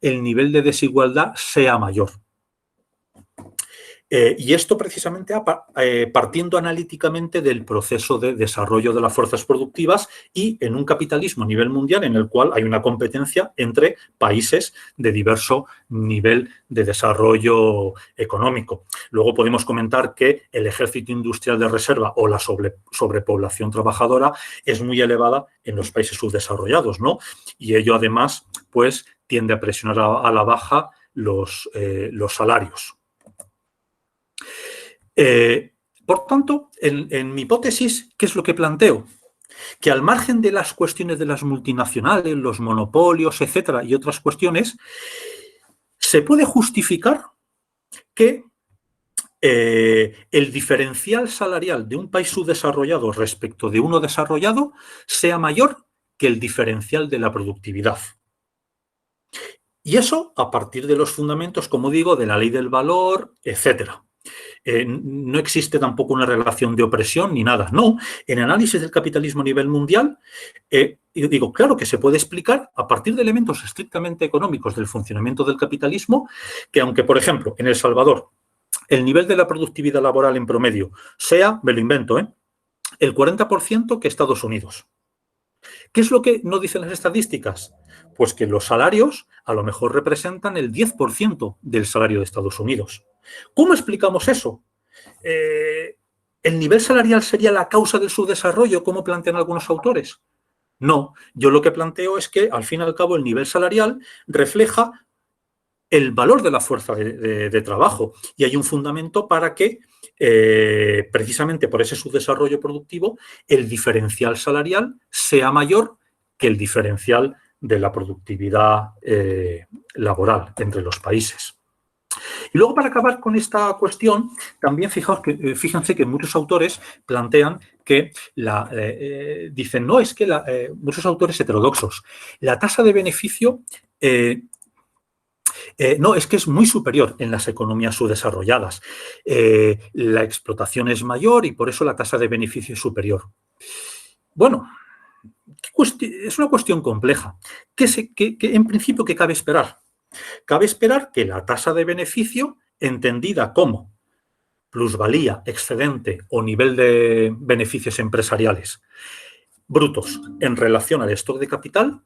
B: el nivel de desigualdad sea mayor. Y esto precisamente partiendo analíticamente del proceso de desarrollo de las fuerzas productivas y en un capitalismo a nivel mundial en el cual hay una competencia entre países de diverso nivel de desarrollo económico. Luego podemos comentar que el ejército industrial de reserva o la sobrepoblación trabajadora es muy elevada en los países subdesarrollados, ¿no? Y ello además pues tiende a presionar a la baja los salarios. Por tanto, en mi hipótesis, ¿qué es lo que planteo? Que al margen de las cuestiones de las multinacionales, los monopolios, etcétera, y otras cuestiones, se puede justificar que el diferencial salarial de un país subdesarrollado respecto de uno desarrollado sea mayor que el diferencial de la productividad. Y eso a partir de los fundamentos, como digo, de la ley del valor, etcétera. No existe tampoco una relación de opresión ni nada. No, en análisis del capitalismo a nivel mundial, digo, claro que se puede explicar a partir de elementos estrictamente económicos del funcionamiento del capitalismo, que aunque, por ejemplo, en El Salvador, el nivel de la productividad laboral en promedio sea, me lo invento, el 40% que Estados Unidos. ¿Qué es lo que no dicen las estadísticas? Pues que los salarios a lo mejor representan el 10% del salario de Estados Unidos. ¿Cómo explicamos eso? ¿El nivel salarial sería la causa del subdesarrollo, como plantean algunos autores? No, yo lo que planteo es que, al fin y al cabo, el nivel salarial refleja el valor de la fuerza de trabajo y hay un fundamento para que, precisamente por ese subdesarrollo productivo, el diferencial salarial sea mayor que el diferencial de la productividad laboral entre los países. Y luego, para acabar con esta cuestión, también fíjense que muchos autores plantean que dicen, no, es que muchos autores heterodoxos, la tasa de beneficio no, es que es muy superior en las economías subdesarrolladas. La explotación es mayor y por eso la tasa de beneficio es superior. Bueno, es una cuestión compleja. En principio, ¿qué cabe esperar? Cabe esperar que la tasa de beneficio, entendida como plusvalía, excedente o nivel de beneficios empresariales brutos en relación al stock de capital,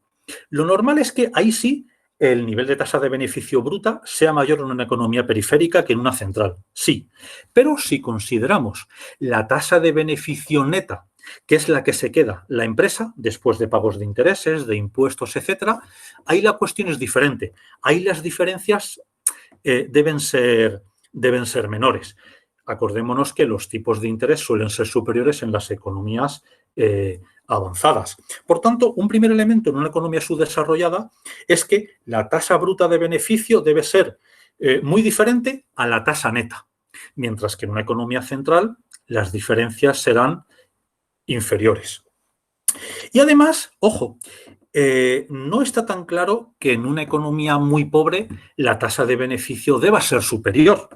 B: lo normal es que ahí sí el nivel de tasa de beneficio bruta sea mayor en una economía periférica que en una central. Sí, pero si consideramos la tasa de beneficio neta, que es la que se queda la empresa después de pagos de intereses, de impuestos, etcétera, ahí la cuestión es diferente. Ahí las diferencias deben ser menores. Acordémonos que los tipos de interés suelen ser superiores en las economías avanzadas. Por tanto, un primer elemento en una economía subdesarrollada es que la tasa bruta de beneficio debe ser muy diferente a la tasa neta, mientras que en una economía central las diferencias serán inferiores. Y además, ojo, no está tan claro que en una economía muy pobre la tasa de beneficio deba ser superior.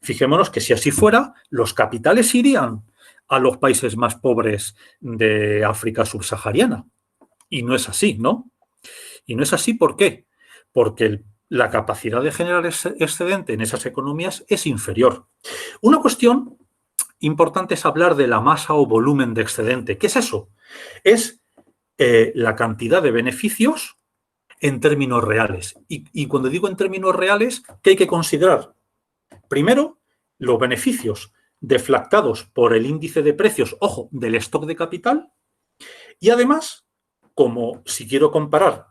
B: Fijémonos que si así fuera, los capitales irían a los países más pobres de África subsahariana. Y no es así, ¿no? Y no es así, ¿por qué? Porque la capacidad de generar excedente en esas economías es inferior. Una cuestión importante es hablar de la masa o volumen de excedente. ¿Qué es eso? Es la cantidad de beneficios en términos reales. Y cuando digo en términos reales, ¿qué hay que considerar? Primero, los beneficios deflactados por el índice de precios, ojo, del stock de capital. Y además, como si quiero comparar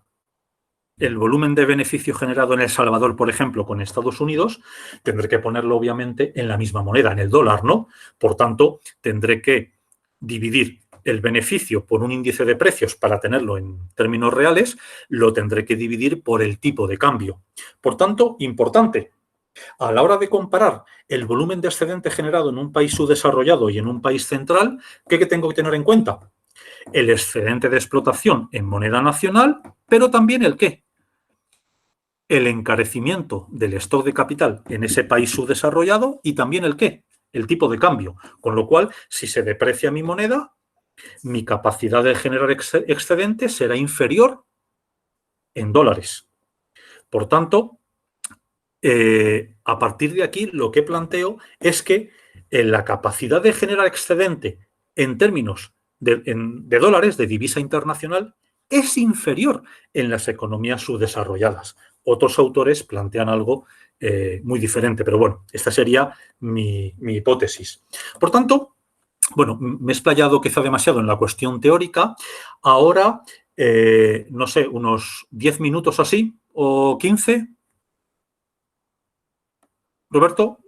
B: el volumen de beneficio generado en El Salvador, por ejemplo, con Estados Unidos, tendré que ponerlo obviamente en la misma moneda, en el dólar, ¿no? Por tanto, tendré que dividir el beneficio por un índice de precios para tenerlo en términos reales, lo tendré que dividir por el tipo de cambio. Por tanto, importante, a la hora de comparar el volumen de excedente generado en un país subdesarrollado y en un país central, ¿qué tengo que tener en cuenta? El excedente de explotación en moneda nacional, pero también el ¿qué? El encarecimiento del stock de capital en ese país subdesarrollado y también el ¿qué? El tipo de cambio. Con lo cual, si se deprecia mi moneda, mi capacidad de generar excedente será inferior en dólares. Por tanto, a partir de aquí, lo que planteo es que la capacidad de generar excedente en términos de dólares, de divisa internacional, es inferior en las economías subdesarrolladas. Otros autores plantean algo muy diferente, pero bueno, esta sería mi hipótesis. Por tanto, bueno, me he explayado quizá demasiado en la cuestión teórica. Ahora, no sé, unos 10 minutos así, o 15, Roberto,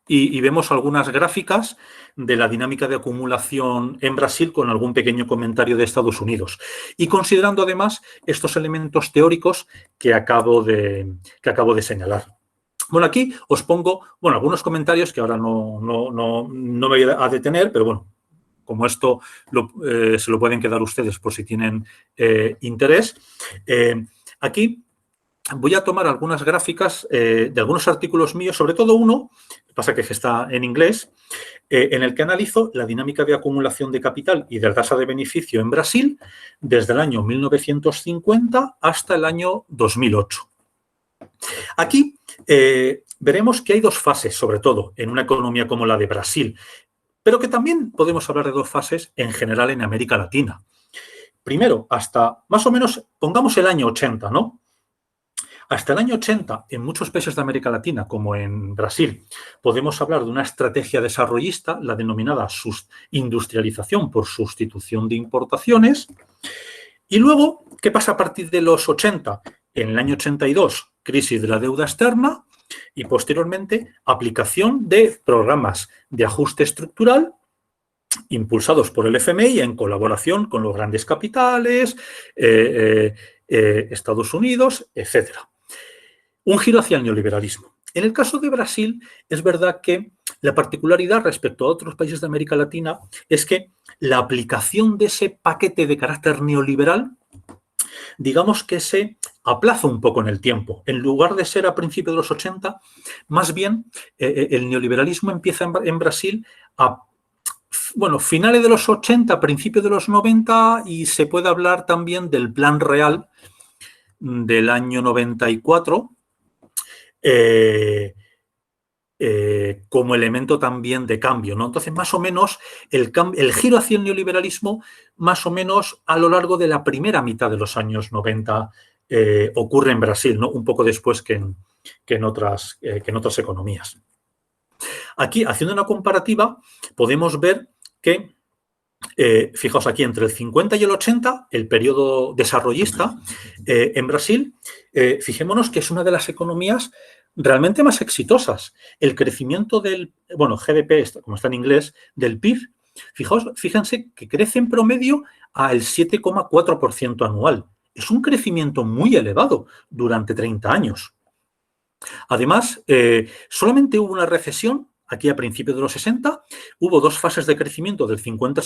B: y vemos algunas gráficas de la dinámica de acumulación en Brasil con algún pequeño comentario de Estados Unidos. Y considerando además estos elementos teóricos que acabo de señalar. Bueno, aquí os pongo algunos comentarios que ahora no me voy a detener, pero bueno, como esto se lo pueden quedar ustedes por si tienen interés. Aquí voy a tomar algunas gráficas de algunos artículos míos, sobre todo uno, pasa que está en inglés, en el que analizo la dinámica de acumulación de capital y de tasa de beneficio en Brasil desde el año 1950 hasta el año 2008. Aquí veremos que hay dos fases, sobre todo en una economía como la de Brasil, pero que también podemos hablar de dos fases en general en América Latina. Primero, hasta más o menos, pongamos el año 80, ¿no? Hasta el año 80, en muchos países de América Latina, como en Brasil, podemos hablar de una estrategia desarrollista, la denominada industrialización por sustitución de importaciones. Y luego, ¿qué pasa a partir de los 80? En el año 82, crisis de la deuda externa y posteriormente aplicación de programas de ajuste estructural impulsados por el FMI en colaboración con los grandes capitales, Estados Unidos, etcétera. Un giro hacia el neoliberalismo. En el caso de Brasil, es verdad que la particularidad respecto a otros países de América Latina es que la aplicación de ese paquete de carácter neoliberal, digamos que se aplaza un poco en el tiempo. En lugar de ser a principios de los 80, más bien el neoliberalismo empieza en Brasil a finales de los 80, principios de los 90, y se puede hablar también del Plan Real del año 94, como elemento también de cambio, ¿no? Entonces, más o menos, el giro hacia el neoliberalismo, más o menos a lo largo de la primera mitad de los años 90, ocurre en Brasil, ¿no? Un poco después que en otras economías. Aquí, haciendo una comparativa, podemos ver que, fijaos aquí, entre el 50 y el 80, el periodo desarrollista en Brasil, fijémonos que es una de las economías realmente más exitosas. El crecimiento del, GDP, como está en inglés, del PIB, fíjense que crece en promedio al 7,4% anual. Es un crecimiento muy elevado durante 30 años. Además, solamente hubo una recesión aquí a principios de los 60, hubo dos fases de crecimiento del 50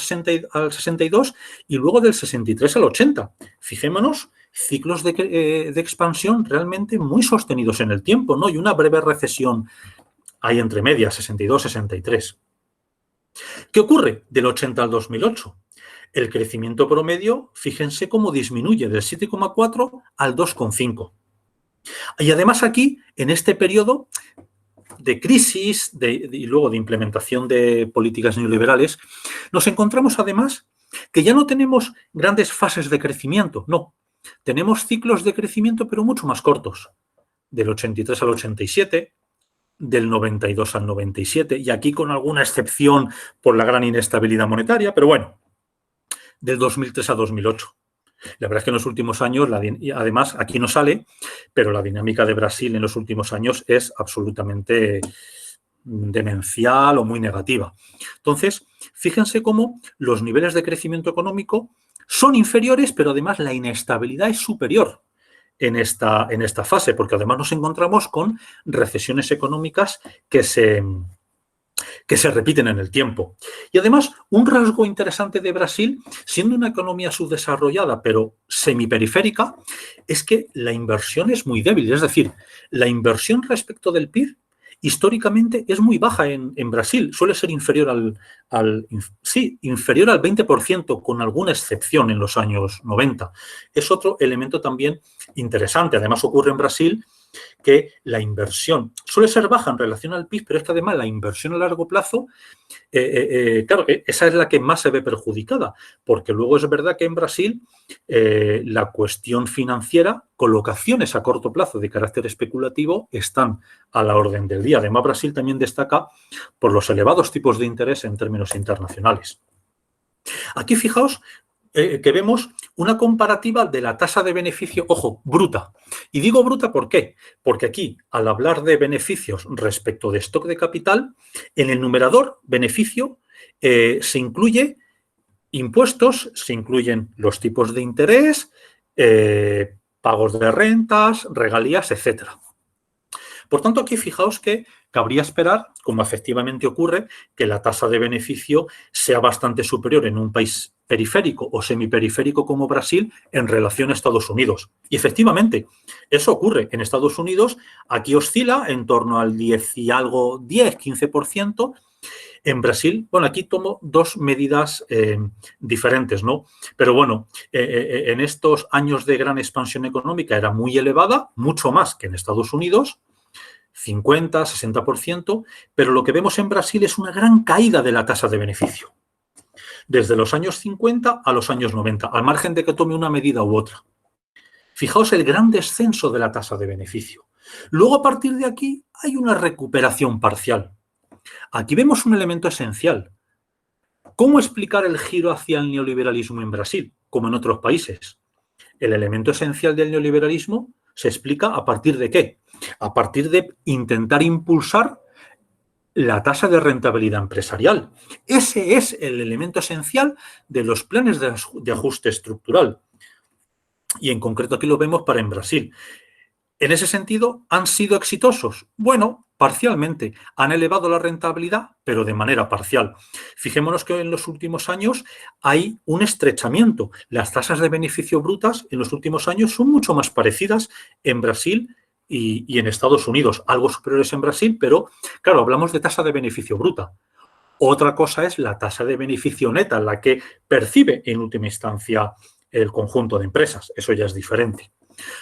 B: al 62 y luego del 63 al 80. Fijémonos, ciclos de expansión realmente muy sostenidos en el tiempo, ¿no? Y una breve recesión ahí entre medias, 62, 63. ¿Qué ocurre del 80 al 2008? El crecimiento promedio, fíjense cómo disminuye del 7,4 al 2,5. Y además aquí, en este periodo de crisis y luego de implementación de políticas neoliberales, nos encontramos además que ya no tenemos grandes fases de crecimiento, no. Tenemos ciclos de crecimiento pero mucho más cortos, del 83 al 87, del 92 al 97, y aquí con alguna excepción por la gran inestabilidad monetaria, pero bueno, del 2003 a 2008. La verdad es que en los últimos años, además aquí no sale, pero la dinámica de Brasil en los últimos años es absolutamente demencial o muy negativa. Entonces, fíjense cómo los niveles de crecimiento económico son inferiores, pero además la inestabilidad es superior en esta fase, porque además nos encontramos con recesiones económicas que se repiten en el tiempo. Y además, un rasgo interesante de Brasil, siendo una economía subdesarrollada pero semiperiférica, es que la inversión es muy débil. Es decir, la inversión respecto del PIB históricamente es muy baja en Brasil. Suele ser inferior inferior al 20%, con alguna excepción en los años 90. Es otro elemento también interesante. Además, ocurre en Brasil que la inversión suele ser baja en relación al PIB, pero es que además la inversión a largo plazo, claro, esa es la que más se ve perjudicada, porque luego es verdad que en Brasil la cuestión financiera, colocaciones a corto plazo de carácter especulativo están a la orden del día. Además, Brasil también destaca por los elevados tipos de interés en términos internacionales. Aquí fijaos que vemos una comparativa de la tasa de beneficio, ojo, bruta. Y digo bruta, ¿por qué? Porque aquí, al hablar de beneficios respecto de stock de capital, en el numerador beneficio se incluye impuestos, se incluyen los tipos de interés, pagos de rentas, regalías, etc. Por tanto, aquí fijaos que cabría esperar, como efectivamente ocurre, que la tasa de beneficio sea bastante superior en un país periférico o semiperiférico como Brasil en relación a Estados Unidos. Y efectivamente, eso ocurre. En Estados Unidos, aquí oscila en torno al 15%. En Brasil, bueno, aquí tomo dos medidas diferentes, ¿no? Pero bueno, en estos años de gran expansión económica era muy elevada, mucho más que en Estados Unidos, 50, 60%, pero lo que vemos en Brasil es una gran caída de la tasa de beneficio, desde los años 50 a los años 90, al margen de que tome una medida u otra. Fijaos el gran descenso de la tasa de beneficio. Luego, a partir de aquí, hay una recuperación parcial. Aquí vemos un elemento esencial. ¿Cómo explicar el giro hacia el neoliberalismo en Brasil, como en otros países? El elemento esencial del neoliberalismo se explica a partir de ¿qué? A partir de intentar impulsar la tasa de rentabilidad empresarial. Ese es el elemento esencial de los planes de ajuste estructural. Y en concreto aquí lo vemos para en Brasil. En ese sentido, ¿han sido exitosos? Bueno, parcialmente. Han elevado la rentabilidad, pero de manera parcial. Fijémonos que en los últimos años hay un estrechamiento. Las tasas de beneficio brutas en los últimos años son mucho más parecidas en Brasil y en Estados Unidos. Algo superiores en Brasil, pero claro, hablamos de tasa de beneficio bruta. Otra cosa es la tasa de beneficio neta, la que percibe en última instancia el conjunto de empresas. Eso ya es diferente.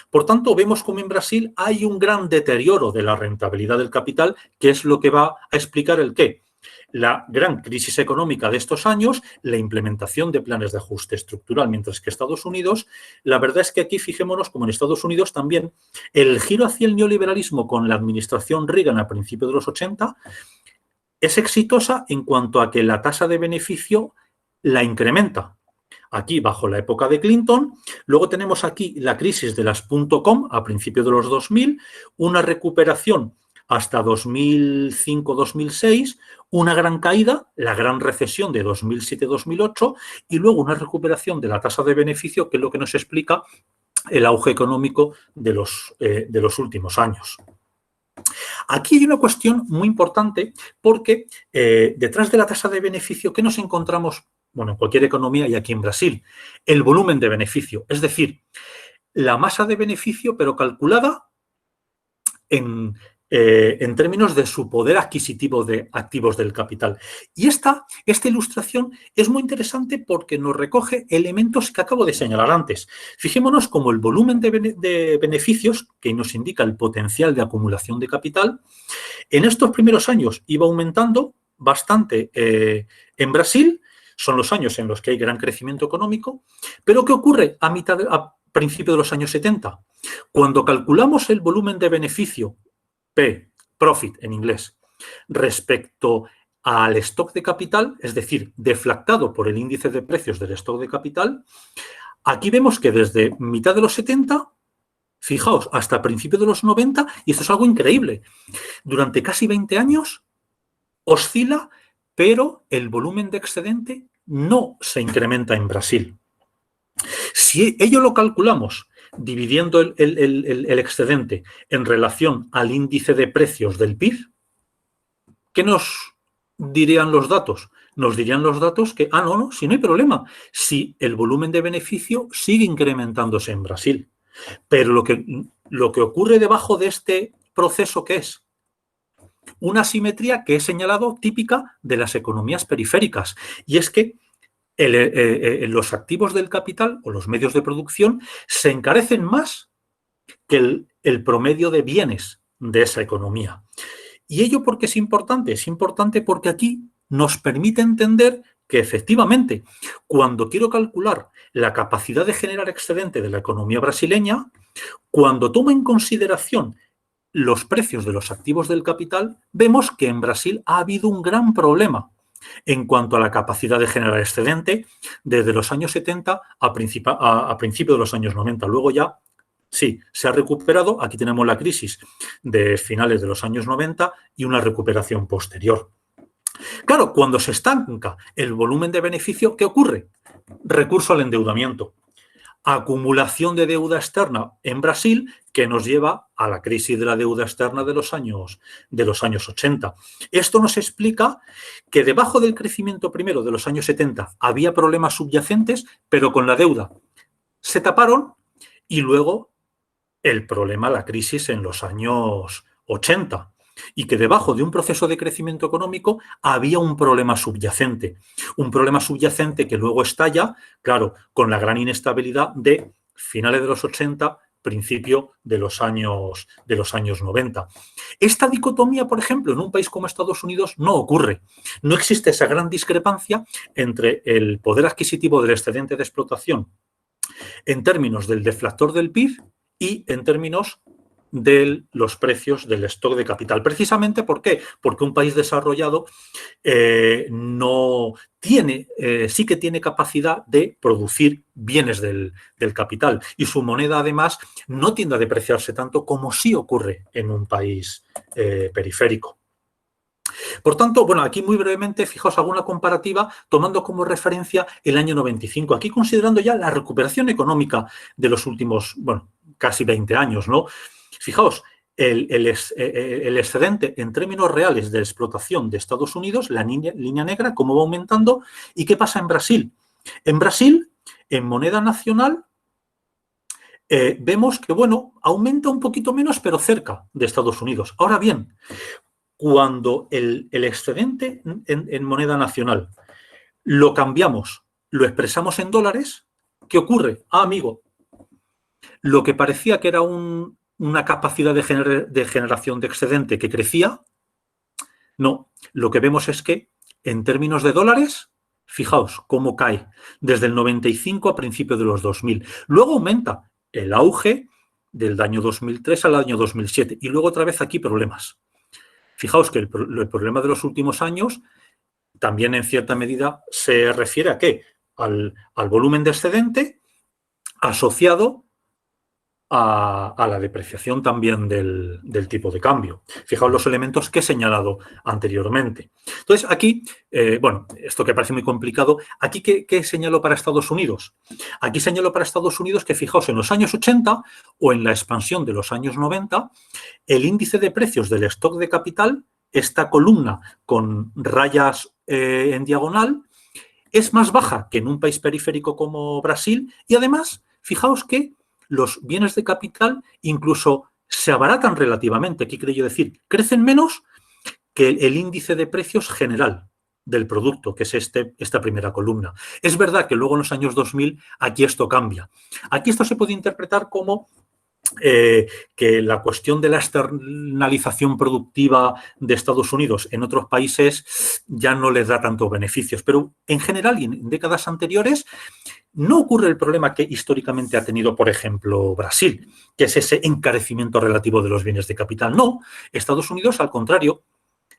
B: Por tanto, vemos como en Brasil hay un gran deterioro de la rentabilidad del capital, que es lo que va a explicar el qué. La gran crisis económica de estos años, la implementación de planes de ajuste estructural, mientras que Estados Unidos, la verdad es que aquí fijémonos como en Estados Unidos también el giro hacia el neoliberalismo con la administración Reagan a principios de los 80 es exitosa en cuanto a que la tasa de beneficio la incrementa. Aquí, bajo la época de Clinton, luego tenemos aquí la crisis de las .com a principios de los 2000, una recuperación hasta 2005-2006, una gran caída, la gran recesión de 2007-2008 y luego una recuperación de la tasa de beneficio, que es lo que nos explica el auge económico de los últimos años. Aquí hay una cuestión muy importante porque detrás de la tasa de beneficio, ¿qué nos encontramos? Bueno, en cualquier economía y aquí en Brasil, el volumen de beneficio, es decir, la masa de beneficio, pero calculada en términos de su poder adquisitivo de activos del capital. Y esta ilustración es muy interesante porque nos recoge elementos que acabo de señalar antes. Fijémonos como el volumen de beneficios, que nos indica el potencial de acumulación de capital, en estos primeros años iba aumentando bastante en Brasil. Son los años en los que hay gran crecimiento económico. Pero ¿qué ocurre a principios de los años 70? Cuando calculamos el volumen de beneficio, P, profit en inglés, respecto al stock de capital, es decir, deflactado por el índice de precios del stock de capital, aquí vemos que desde mitad de los 70, fijaos, hasta principios de los 90, y esto es algo increíble, durante casi 20 años oscila, pero el volumen de excedente no se incrementa en Brasil. Si ello lo calculamos dividiendo el excedente en relación al índice de precios del PIB, ¿qué nos dirían los datos? Nos dirían los datos que, no, si no hay problema, si el volumen de beneficio sigue incrementándose en Brasil. Pero lo que ocurre debajo de este proceso, ¿qué es? Una asimetría que he señalado típica de las economías periféricas. Y es que los activos del capital o los medios de producción se encarecen más que el promedio de bienes de esa economía. ¿Y ello por qué es importante? Es importante porque aquí nos permite entender que efectivamente, cuando quiero calcular la capacidad de generar excedente de la economía brasileña, cuando tomo en consideración los precios de los activos del capital, vemos que en Brasil ha habido un gran problema en cuanto a la capacidad de generar excedente desde los años 70 a principios de los años 90. Luego ya, sí, se ha recuperado. Aquí tenemos la crisis de finales de los años 90 y una recuperación posterior. Claro, cuando se estanca el volumen de beneficio, ¿qué ocurre? Recurso al endeudamiento. Acumulación de deuda externa en Brasil que nos lleva a la crisis de la deuda externa de los años 80. Esto nos explica que debajo del crecimiento primero de los años 70 había problemas subyacentes, pero con la deuda se taparon y luego el problema, la crisis en los años 80. Y que debajo de un proceso de crecimiento económico había un problema subyacente que luego estalla, claro, con la gran inestabilidad de finales de los 80, principio de los años 90. Esta dicotomía, por ejemplo, en un país como Estados Unidos no ocurre. No existe esa gran discrepancia entre el poder adquisitivo del excedente de explotación en términos del deflactor del PIB y en términos de los precios del stock de capital. Precisamente, ¿por qué? Porque un país desarrollado no tiene, sí que tiene capacidad de producir bienes del capital y su moneda, además, no tiende a depreciarse tanto como sí ocurre en un país periférico. Por tanto, bueno, aquí muy brevemente, fijaos, hago una comparativa tomando como referencia el año 95. Aquí considerando ya la recuperación económica de los últimos, bueno, casi 20 años, ¿no? Fijaos, el excedente en términos reales de explotación de Estados Unidos, la línea negra, cómo va aumentando. ¿Y qué pasa en Brasil? En Brasil, en moneda nacional, vemos que, bueno, aumenta un poquito menos, pero cerca de Estados Unidos. Ahora bien, cuando el excedente en moneda nacional lo cambiamos, lo expresamos en dólares, ¿qué ocurre? Amigo, lo que parecía que era una capacidad de generación de excedente que crecía, no, lo que vemos es que en términos de dólares, fijaos cómo cae desde el 95 a principios de los 2000. Luego aumenta el auge del año 2003 al año 2007 y luego otra vez aquí problemas. Fijaos que el problema de los últimos años también en cierta medida se refiere a ¿qué? Al volumen de excedente asociado a la depreciación también del tipo de cambio. Fijaos los elementos que he señalado anteriormente. Entonces, aquí, bueno, esto que parece muy complicado, aquí, ¿qué señalo para Estados Unidos? Aquí señalo para Estados Unidos que, fijaos, en los años 80 o en la expansión de los años 90, el índice de precios del stock de capital, esta columna con rayas en diagonal, es más baja que en un país periférico como Brasil y además, fijaos que los bienes de capital incluso se abaratan relativamente. ¿Qué quiero yo decir? Crecen menos que el índice de precios general del producto, que es esta primera columna. Es verdad que luego en los años 2000 aquí esto cambia. Aquí esto se puede interpretar como que la cuestión de la externalización productiva de Estados Unidos en otros países ya no les da tantos beneficios. Pero en general y en décadas anteriores no ocurre el problema que históricamente ha tenido, por ejemplo, Brasil, que es ese encarecimiento relativo de los bienes de capital. No, Estados Unidos, al contrario,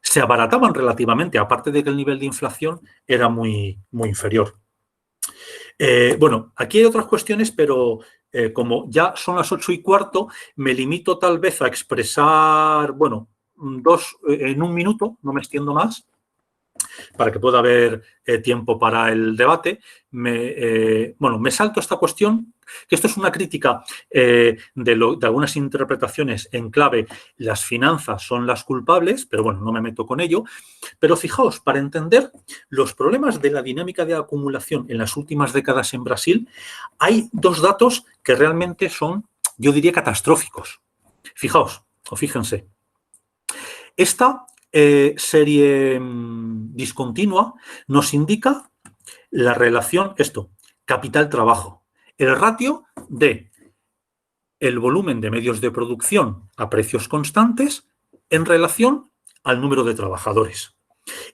B: se abarataban relativamente, aparte de que el nivel de inflación era muy, muy inferior. Bueno, aquí hay otras cuestiones, pero como ya son las 8:15, me limito tal vez a expresar, bueno, dos en un minuto, no me extiendo más, para que pueda haber tiempo para el debate. Bueno, me salto esta cuestión, que esto es una crítica de algunas interpretaciones en clave, las finanzas son las culpables, pero bueno, no me meto con ello. Pero fijaos, para entender los problemas de la dinámica de acumulación en las últimas décadas en Brasil, hay dos datos que realmente son, yo diría, catastróficos. Fijaos, o fíjense. Esta serie discontinua nos indica la relación, capital-trabajo, el ratio de el volumen de medios de producción a precios constantes en relación al número de trabajadores.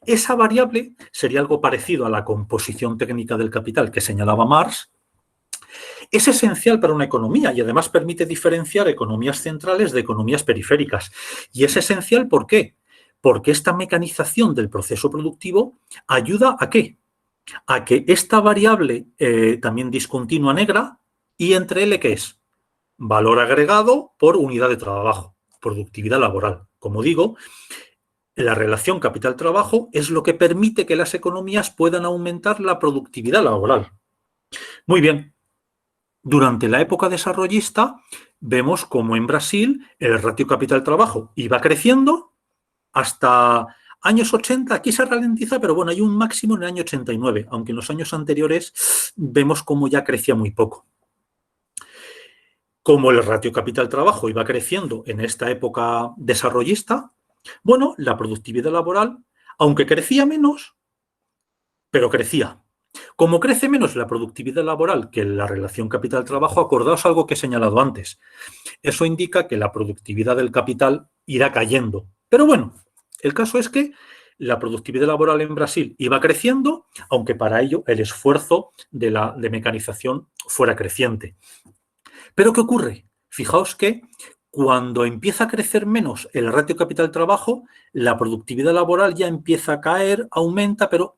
B: Esa variable sería algo parecido a la composición técnica del capital que señalaba Marx. Es esencial para una economía y además permite diferenciar economías centrales de economías periféricas. Y es esencial, ¿por qué? Porque esta mecanización del proceso productivo ayuda ¿a qué? A que esta variable también discontinua negra y entre L, ¿qué es? Valor agregado por unidad de trabajo, productividad laboral. Como digo, la relación capital-trabajo es lo que permite que las economías puedan aumentar la productividad laboral. Muy bien. Durante la época desarrollista vemos como en Brasil el ratio capital-trabajo iba creciendo hasta años 80, aquí se ralentiza, pero bueno, hay un máximo en el año 89, aunque en los años anteriores vemos como ya crecía muy poco. Como el ratio capital-trabajo iba creciendo en esta época desarrollista, bueno, la productividad laboral, aunque crecía menos, pero crecía. Como crece menos la productividad laboral que la relación capital-trabajo, acordaos algo que he señalado antes. Eso indica que la productividad del capital irá cayendo. Pero bueno, el caso es que la productividad laboral en Brasil iba creciendo, aunque para ello el esfuerzo de mecanización fuera creciente. ¿Pero qué ocurre? Fijaos que cuando empieza a crecer menos el ratio capital-trabajo, la productividad laboral ya empieza a caer, aumenta, pero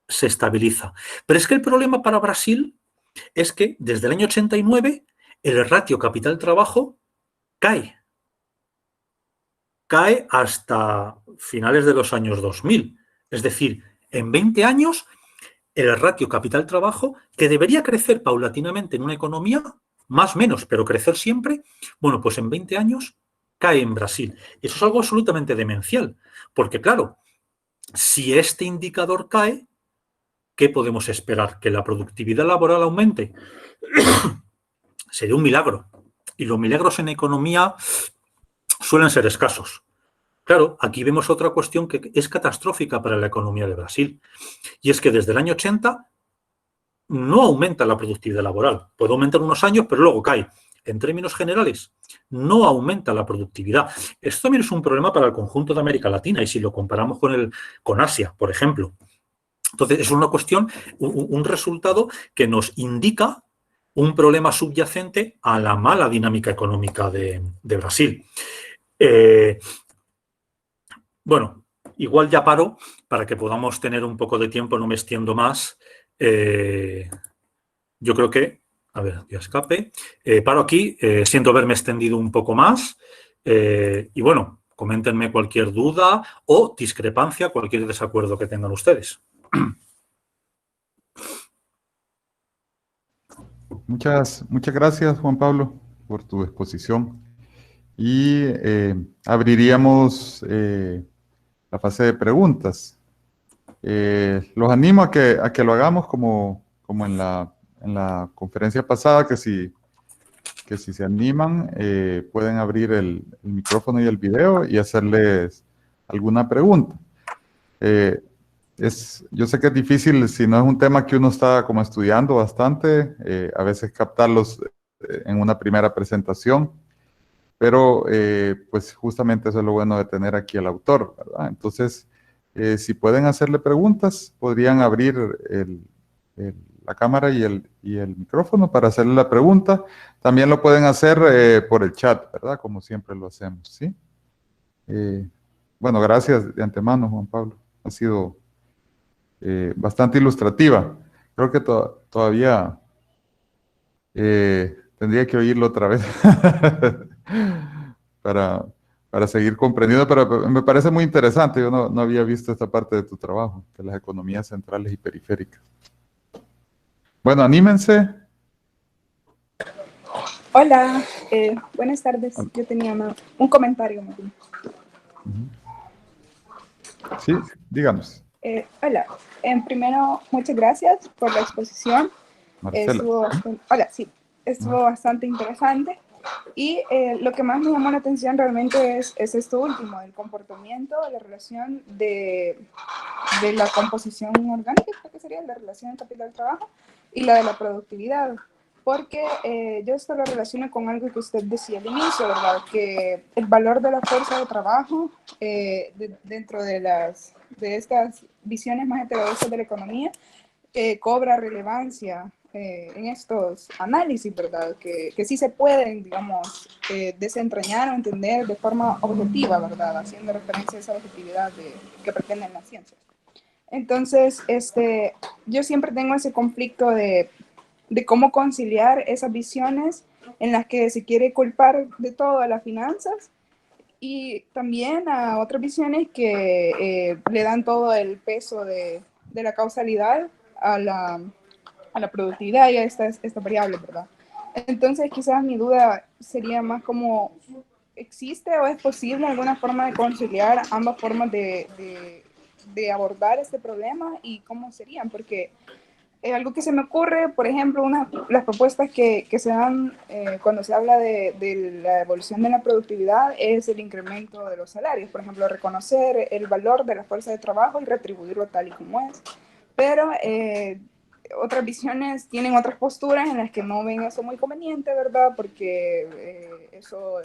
B: se estabiliza. Pero es que el problema para Brasil es que desde el año 89 el ratio capital-trabajo cae. Cae hasta finales de los años 2000. Es decir, en 20 años el ratio capital-trabajo, que debería crecer paulatinamente en una economía, más o menos, pero crecer siempre, bueno, pues en 20 años cae en Brasil. Eso es algo absolutamente demencial, porque claro, si este indicador cae, ¿qué podemos esperar? ¿Que la productividad laboral aumente? Sería un milagro. Y los milagros en economía suelen ser escasos. Claro, aquí vemos otra cuestión que es catastrófica para la economía de Brasil. Y es que desde el año 80 no aumenta la productividad laboral. Puede aumentar unos años, pero luego cae. En términos generales, no aumenta la productividad. Esto también es un problema para el conjunto de América Latina y si lo comparamos con Asia, por ejemplo. Entonces, es una cuestión, un resultado que nos indica un problema subyacente a la mala dinámica económica de Brasil. Bueno, igual ya paro para que podamos tener un poco de tiempo, no me extiendo más. Yo creo que A ver, ya escape. Paro aquí, siento haberme extendido un poco más. Y bueno, coméntenme cualquier duda o discrepancia, cualquier desacuerdo que tengan ustedes.
A: Muchas gracias, Juan Pablo, por tu exposición. Y abriríamos la fase de preguntas. Los animo a que lo hagamos como en la conferencia pasada, que si se animan, pueden abrir el micrófono y el video y hacerles alguna pregunta. Yo sé que es difícil si no es un tema que uno está como estudiando bastante, a veces captarlos en una primera presentación, pero pues justamente eso es lo bueno de tener aquí al autor, ¿verdad? Entonces, si pueden hacerle preguntas, podrían abrir el- la cámara y el micrófono para hacerle la pregunta. También lo pueden hacer por el chat, ¿verdad? Como siempre lo hacemos, ¿sí? Eh, bueno, gracias de antemano, Juan Pablo. Ha sido bastante ilustrativa. Creo que todavía tendría que oírlo otra vez para, para seguir comprendiendo, pero me parece muy interesante. Yo no había visto esta parte de tu trabajo, de las economías centrales y periféricas. Bueno, anímense.
C: Hola, buenas tardes. Yo tenía un comentario, más bien.
A: Sí, díganos,
C: Hola, primero, muchas gracias por la exposición.
A: Marcela.
C: Hola, sí, estuvo bastante interesante. Y lo que más me llamó la atención realmente es esto último, el comportamiento, la relación de la composición orgánica, creo que sería la relación de capital-trabajo, y la de la productividad. Porque yo esto lo relaciono con algo que usted decía al inicio, ¿verdad? Que el valor de la fuerza de trabajo dentro de estas visiones más heterodoxas de la economía cobra relevancia en estos análisis, ¿verdad? Que sí se pueden, digamos, desentrañar o entender de forma objetiva, ¿verdad? Haciendo referencia a esa objetividad que pretenden las ciencias. Entonces, yo siempre tengo ese conflicto de cómo conciliar esas visiones en las que se quiere culpar de todo a las finanzas y también a otras visiones que le dan todo el peso de la causalidad a la productividad y a esta variable, ¿verdad? Entonces, quizás mi duda sería más como, ¿existe o es posible alguna forma de conciliar ambas formas de abordar este problema y cómo serían? Porque algo que se me ocurre, por ejemplo, las propuestas que se dan cuando se habla de la evolución de la productividad es el incremento de los salarios. Por ejemplo, reconocer el valor de la fuerza de trabajo y retribuirlo tal y como es. Pero otras visiones tienen otras posturas en las que no ven eso muy conveniente, ¿verdad? Porque eso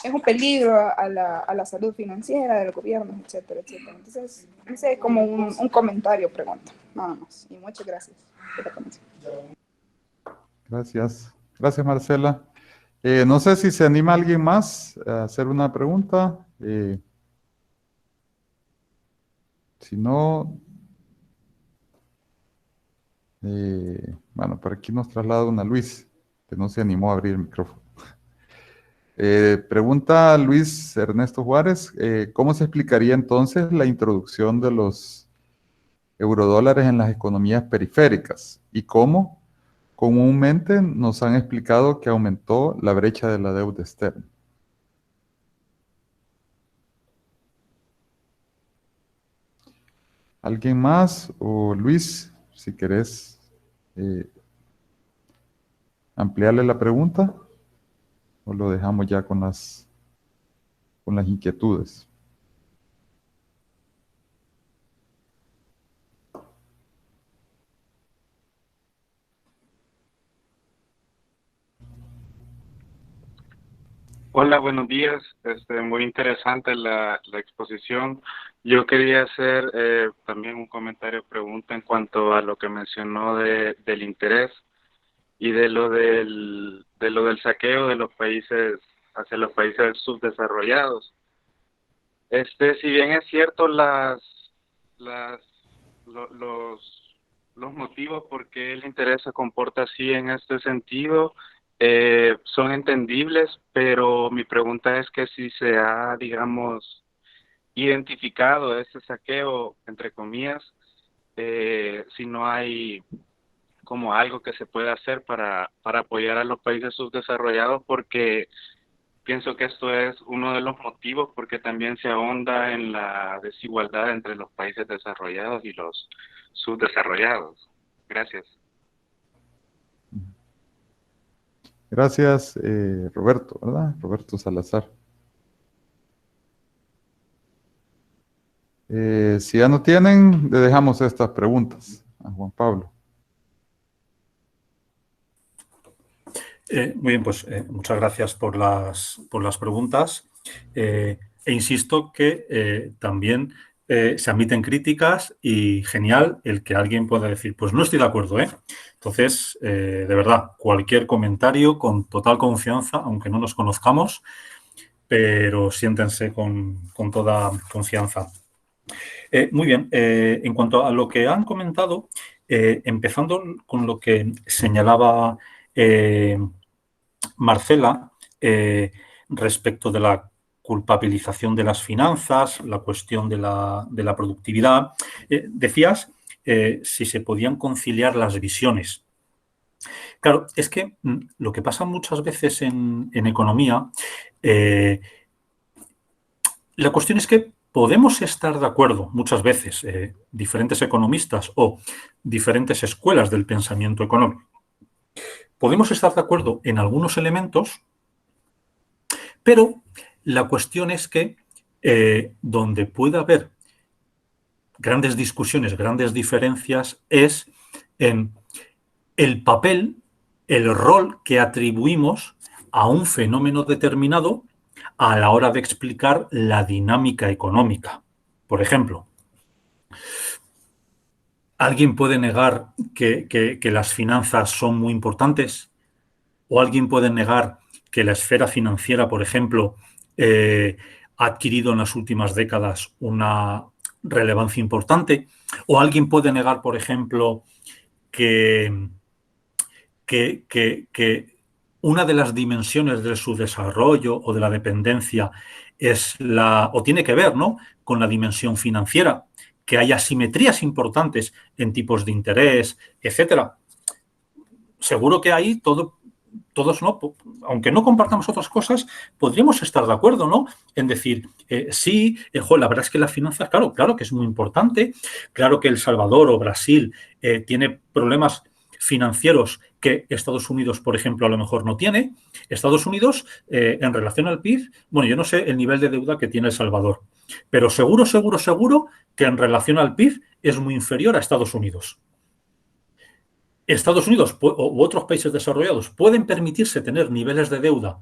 C: es un peligro a la salud financiera de los gobiernos, etcétera, etcétera. Entonces, ese es como un comentario, pregunta, nada más. Y muchas gracias por la atención.
A: Gracias. Gracias, Marcela. No sé si se anima alguien más a hacer una pregunta. Si no, bueno, por aquí nos traslada una Luis, que no se animó a abrir el micrófono. Pregunta Luis Ernesto Juárez, ¿cómo se explicaría entonces la introducción de los eurodólares en las economías periféricas? ¿Y cómo comúnmente nos han explicado que aumentó la brecha de la deuda externa? ¿Alguien más? O Luis, si querés eh, ampliarle la pregunta, o lo dejamos ya con las inquietudes.
D: Hola, buenos días. Muy interesante la exposición. Yo quería hacer también un comentario, pregunta en cuanto a lo que mencionó del interés y de lo del saqueo de los países hacia los países subdesarrollados. Si bien es cierto las, lo- los motivos por qué el interés se comporta así en este sentido son entendibles, pero mi pregunta es que si se ha, digamos, identificado ese saqueo, entre comillas, si no hay como algo que se pueda hacer para apoyar a los países subdesarrollados, porque pienso que esto es uno de los motivos porque también se ahonda en la desigualdad entre los países desarrollados y los subdesarrollados. Gracias.
A: Gracias, Roberto, ¿verdad? Roberto Salazar. Si ya no tienen, le dejamos estas preguntas a Juan Pablo.
B: Muy bien, pues muchas gracias por las preguntas. E insisto que también se admiten críticas y genial el que alguien pueda decir, pues no estoy de acuerdo, ¿eh? Entonces, de verdad, cualquier comentario con total confianza, aunque no nos conozcamos, pero siéntense con toda confianza. Muy bien, en cuanto a lo que han comentado, empezando con lo que señalaba Marcela, respecto de la culpabilización de las finanzas, la cuestión de la productividad, decías si se podían conciliar las visiones. Claro, es que lo que pasa muchas veces en economía, la cuestión es que podemos estar de acuerdo muchas veces, diferentes economistas o diferentes escuelas del pensamiento económico. Podemos estar de acuerdo en algunos elementos, pero la cuestión es que donde puede haber grandes discusiones, grandes diferencias, es en el papel, el rol que atribuimos a un fenómeno determinado a la hora de explicar la dinámica económica. Por ejemplo, ¿alguien puede negar que las finanzas son muy importantes? ¿O alguien puede negar que la esfera financiera, por ejemplo, ha adquirido en las últimas décadas una relevancia importante? ¿O alguien puede negar, por ejemplo, que una de las dimensiones de su desarrollo o de la dependencia es o tiene que ver, ¿no?, con la dimensión financiera, que hay asimetrías importantes en tipos de interés, etcétera? Seguro que ahí todos, ¿no?, aunque no compartamos otras cosas, podríamos estar de acuerdo, ¿no?, en decir, sí, la verdad es que las finanzas, claro que es muy importante, claro que El Salvador o Brasil tiene problemas financieros que Estados Unidos, por ejemplo, a lo mejor no tiene. Estados Unidos, en relación al PIB, bueno, yo no sé el nivel de deuda que tiene El Salvador, pero seguro que en relación al PIB es muy inferior a Estados Unidos. Estados Unidos u otros países desarrollados pueden permitirse tener niveles de deuda,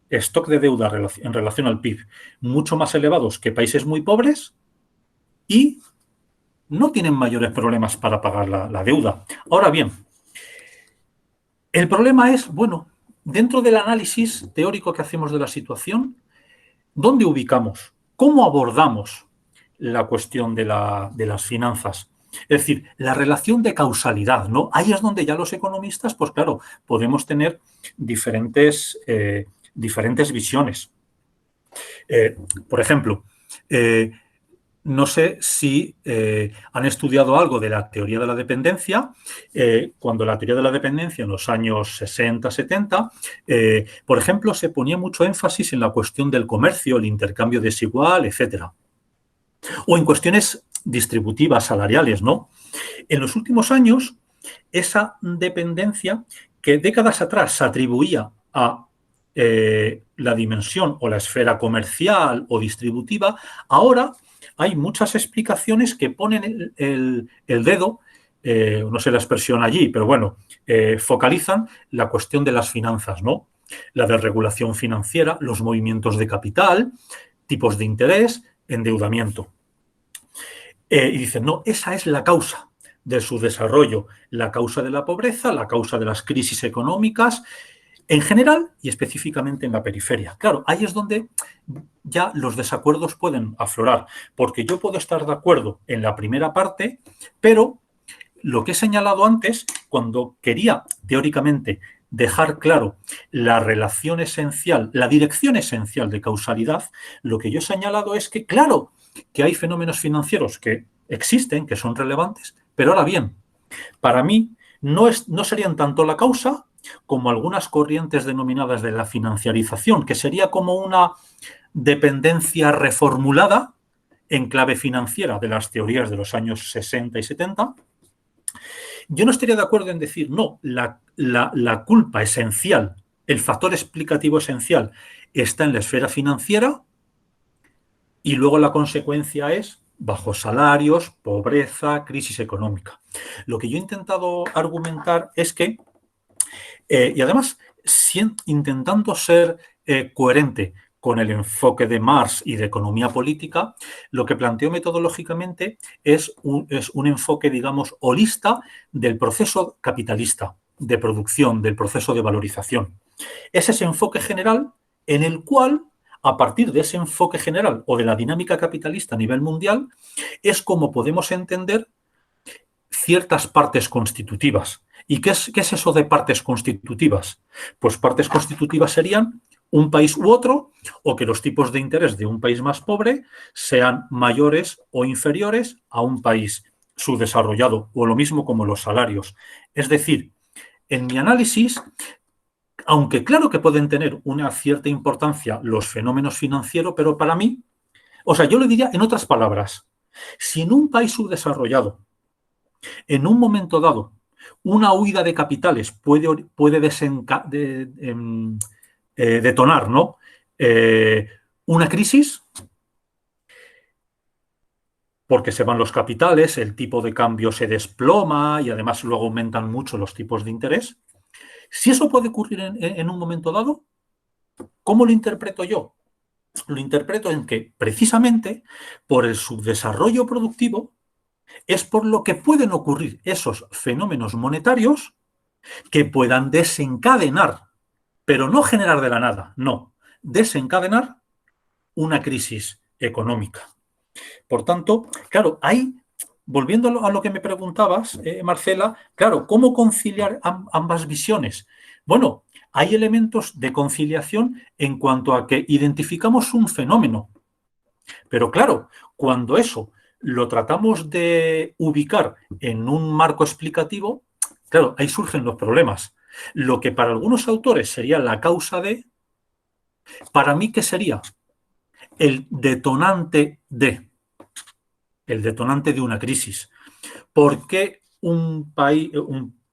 B: stock de deuda en relación al PIB, mucho más elevados que países muy pobres y no tienen mayores problemas para pagar la deuda. Ahora bien, el problema es, bueno, dentro del análisis teórico que hacemos de la situación, ¿dónde ubicamos? ¿Cómo abordamos la cuestión de las finanzas? Es decir, la relación de causalidad, ¿no? Ahí es donde ya los economistas, pues claro, podemos tener diferentes visiones. Por ejemplo, no sé si han estudiado algo de la teoría de la dependencia, cuando la teoría de la dependencia en los años 60, 70, por ejemplo, se ponía mucho énfasis en la cuestión del comercio, el intercambio desigual, etcétera. O en cuestiones distributivas, salariales, ¿no? En los últimos años, esa dependencia que décadas atrás se atribuía a la dimensión o la esfera comercial o distributiva, ahora hay muchas explicaciones que ponen el dedo, no sé la expresión allí, pero bueno, focalizan la cuestión de las finanzas, ¿no? La desregulación financiera, los movimientos de capital, tipos de interés, endeudamiento. Y dicen, no, esa es la causa de su desarrollo, la causa de la pobreza, la causa de las crisis económicas, en general y específicamente en la periferia. Claro, ahí es donde ya los desacuerdos pueden aflorar, porque yo puedo estar de acuerdo en la primera parte, pero lo que he señalado antes, cuando quería teóricamente dejar claro la relación esencial, la dirección esencial de causalidad, lo que yo he señalado es que, claro, que hay fenómenos financieros que existen, que son relevantes, pero ahora bien, para mí no serían tanto la causa como algunas corrientes denominadas de la financiarización, que sería como una dependencia reformulada en clave financiera de las teorías de los años 60 y 70. Yo no estaría de acuerdo en decir, no, la culpa esencial, el factor explicativo esencial está en la esfera financiera y luego la consecuencia es bajos salarios, pobreza, crisis económica. Lo que yo he intentado argumentar es que, y además intentando ser coherente con el enfoque de Marx y de economía política, lo que planteo metodológicamente es un enfoque, digamos, holista del proceso capitalista de producción, del proceso de valorización. Es ese enfoque general en el cual, a partir de ese enfoque general o de la dinámica capitalista a nivel mundial, es como podemos entender ciertas partes constitutivas. ¿Y qué es eso de partes constitutivas? Pues partes constitutivas serían un país u otro, o que los tipos de interés de un país más pobre sean mayores o inferiores a un país subdesarrollado, o lo mismo como los salarios. Es decir, en mi análisis, aunque claro que pueden tener una cierta importancia los fenómenos financieros, pero para mí, o sea, yo le diría en otras palabras, si en un país subdesarrollado, en un momento dado, una huida de capitales puede detonar, ¿no? Una crisis, porque se van los capitales, el tipo de cambio se desploma y además luego aumentan mucho los tipos de interés. Si eso puede ocurrir en un momento dado, ¿cómo lo interpreto yo? Lo interpreto en que precisamente por el subdesarrollo productivo es por lo que pueden ocurrir esos fenómenos monetarios que puedan desencadenar, pero no generar de la nada, no, desencadenar una crisis económica. Por tanto, claro, ahí, volviendo a lo que me preguntabas, Marcela, claro, ¿cómo conciliar ambas visiones? Bueno, hay elementos de conciliación en cuanto a que identificamos un fenómeno, pero claro, cuando eso lo tratamos de ubicar en un marco explicativo, claro, ahí surgen los problemas. Lo que para algunos autores sería la causa de, para mí, ¿qué sería? El detonante de una crisis. ¿Por qué un país,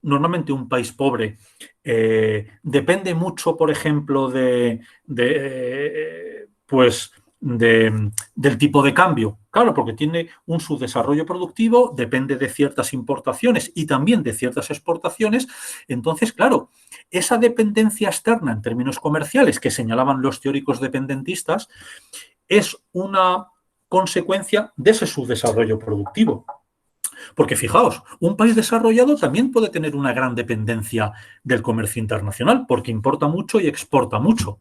B: normalmente un país pobre, depende mucho, por ejemplo, del tipo de cambio? Claro, porque tiene un subdesarrollo productivo, depende de ciertas importaciones y también de ciertas exportaciones. Entonces, claro, esa dependencia externa en términos comerciales que señalaban los teóricos dependentistas es una consecuencia de ese subdesarrollo productivo. Porque fijaos, un país desarrollado también puede tener una gran dependencia del comercio internacional porque importa mucho y exporta mucho.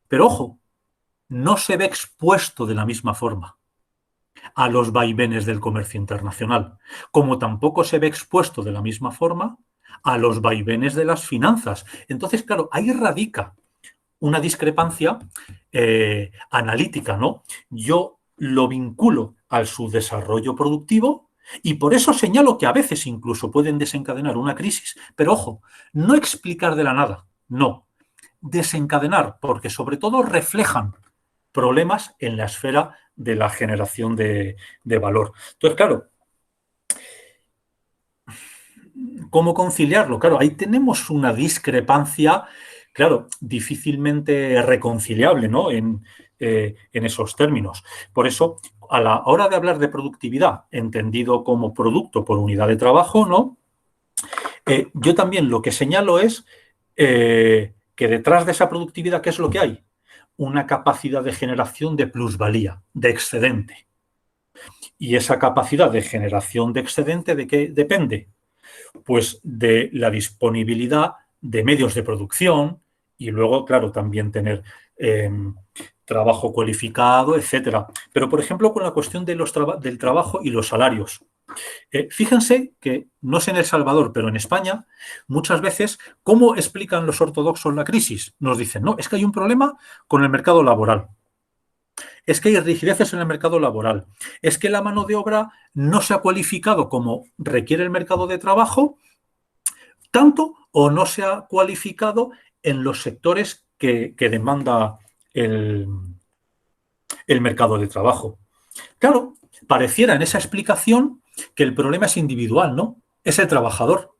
B: Pero ojo, no se ve expuesto de la misma forma a los vaivenes del comercio internacional, como tampoco se ve expuesto de la misma forma a los vaivenes de las finanzas. Entonces, claro, ahí radica una discrepancia analítica, ¿no? Yo lo vinculo al subdesarrollo productivo y por eso señalo que a veces incluso pueden desencadenar una crisis, pero ojo, no explicar de la nada, no, desencadenar, porque sobre todo reflejan problemas en la esfera de la generación de valor. Entonces, claro, ¿cómo conciliarlo? Claro, ahí tenemos una discrepancia, claro, difícilmente reconciliable, ¿no? En esos términos. Por eso, a la hora de hablar de productividad, entendido como producto por unidad de trabajo, ¿no? Yo también lo que señalo es que detrás de esa productividad, ¿qué es lo que hay? Una capacidad de generación de plusvalía, de excedente. Y esa capacidad de generación de excedente, ¿de qué depende? Pues de la disponibilidad de medios de producción y luego, claro, también tener trabajo cualificado, etcétera. Pero, por ejemplo, con la cuestión de del trabajo y los salarios. Fíjense que, no sé en El Salvador, pero en España, muchas veces, ¿cómo explican los ortodoxos la crisis? Nos dicen, no, es que hay un problema con el mercado laboral. Es que hay rigideces en el mercado laboral. Es que la mano de obra no se ha cualificado como requiere el mercado de trabajo, tanto o no se ha cualificado en los sectores que demanda el mercado de trabajo. Claro, pareciera en esa explicación que el problema es individual, ¿no? Es el trabajador.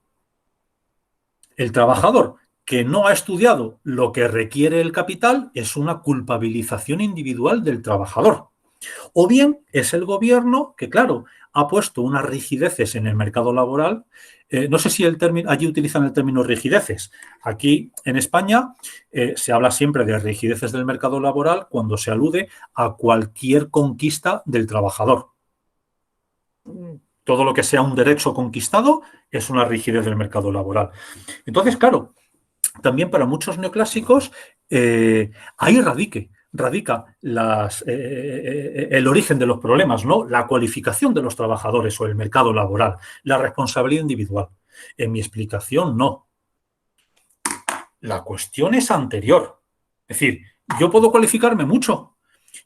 B: El trabajador que no ha estudiado lo que requiere el capital es una culpabilización individual del trabajador. O bien es el gobierno que, claro, ha puesto unas rigideces en el mercado laboral. No sé si allí utilizan el término rigideces. Aquí en España se habla siempre de rigideces del mercado laboral cuando se alude a cualquier conquista del trabajador. Todo lo que sea un derecho conquistado es una rigidez del mercado laboral. Entonces, claro, también para muchos neoclásicos ahí radica el origen de los problemas, ¿no? La cualificación de los trabajadores o el mercado laboral, la responsabilidad individual. En mi explicación, no. La cuestión es anterior. Es decir, yo puedo cualificarme mucho,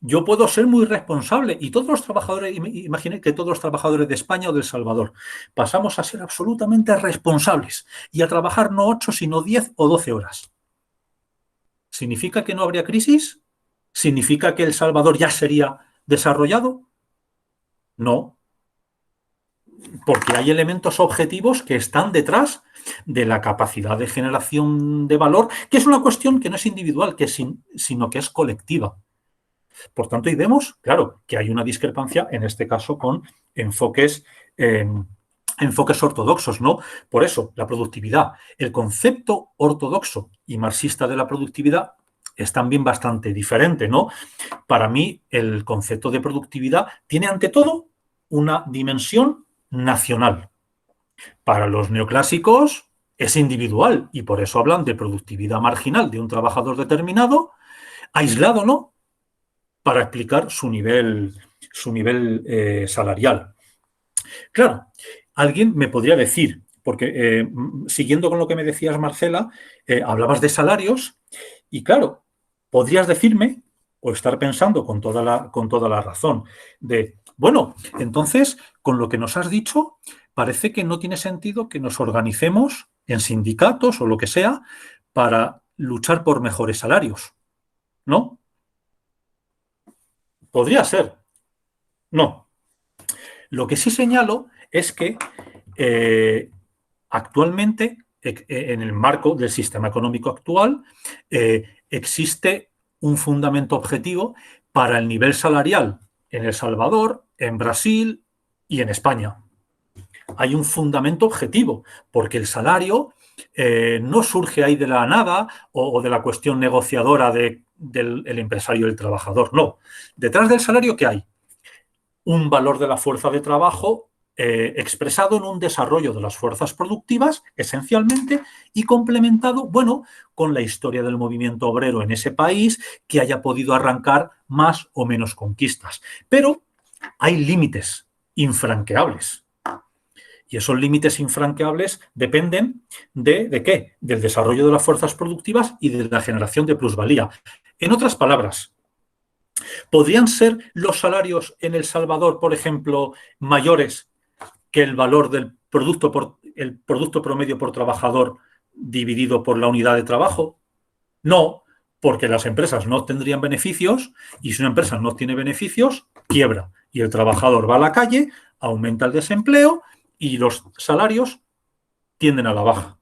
B: yo puedo ser muy responsable y todos los trabajadores, imaginen que todos los trabajadores de España o de El Salvador pasamos a ser absolutamente responsables y a trabajar no 8, sino 10 o 12 horas. ¿Significa que no habría crisis? ¿Significa que El Salvador ya sería desarrollado? No, porque hay elementos objetivos que están detrás de la capacidad de generación de valor, que es una cuestión que no es individual, sino que es colectiva. Por tanto, ahí vemos, claro, que hay una discrepancia, en este caso, con enfoques ortodoxos, ¿no? Por eso, la productividad, el concepto ortodoxo y marxista de la productividad es también bastante diferente, ¿no? Para mí, el concepto de productividad tiene, ante todo, una dimensión nacional. Para los neoclásicos es individual y por eso hablan de productividad marginal de un trabajador determinado, aislado, ¿no?, para explicar su nivel salarial. Claro, alguien me podría decir, porque siguiendo con lo que me decías, Marcela, hablabas de salarios y, claro, podrías decirme o estar pensando con toda la razón de, bueno, entonces, con lo que nos has dicho, parece que no tiene sentido que nos organicemos en sindicatos o lo que sea para luchar por mejores salarios, ¿no? Podría ser. No. Lo que sí señalo es que actualmente, en el marco del sistema económico actual, existe un fundamento objetivo para el nivel salarial en El Salvador, en Brasil y en España. Hay un fundamento objetivo, porque el salario no surge ahí de la nada o de la cuestión negociadora del empresario y el trabajador. No. Detrás del salario, ¿qué hay? Un valor de la fuerza de trabajo expresado en un desarrollo de las fuerzas productivas, esencialmente, y complementado, bueno, con la historia del movimiento obrero en ese país que haya podido arrancar más o menos conquistas. Pero hay límites infranqueables. Y esos límites infranqueables dependen ¿de qué? Del desarrollo de las fuerzas productivas y de la generación de plusvalía. En otras palabras, ¿podrían ser los salarios en El Salvador, por ejemplo, mayores que el valor del el producto promedio por trabajador dividido por la unidad de trabajo? No, porque las empresas no tendrían beneficios y si una empresa no tiene beneficios, quiebra. Y el trabajador va a la calle, aumenta el desempleo y los salarios tienden a la baja.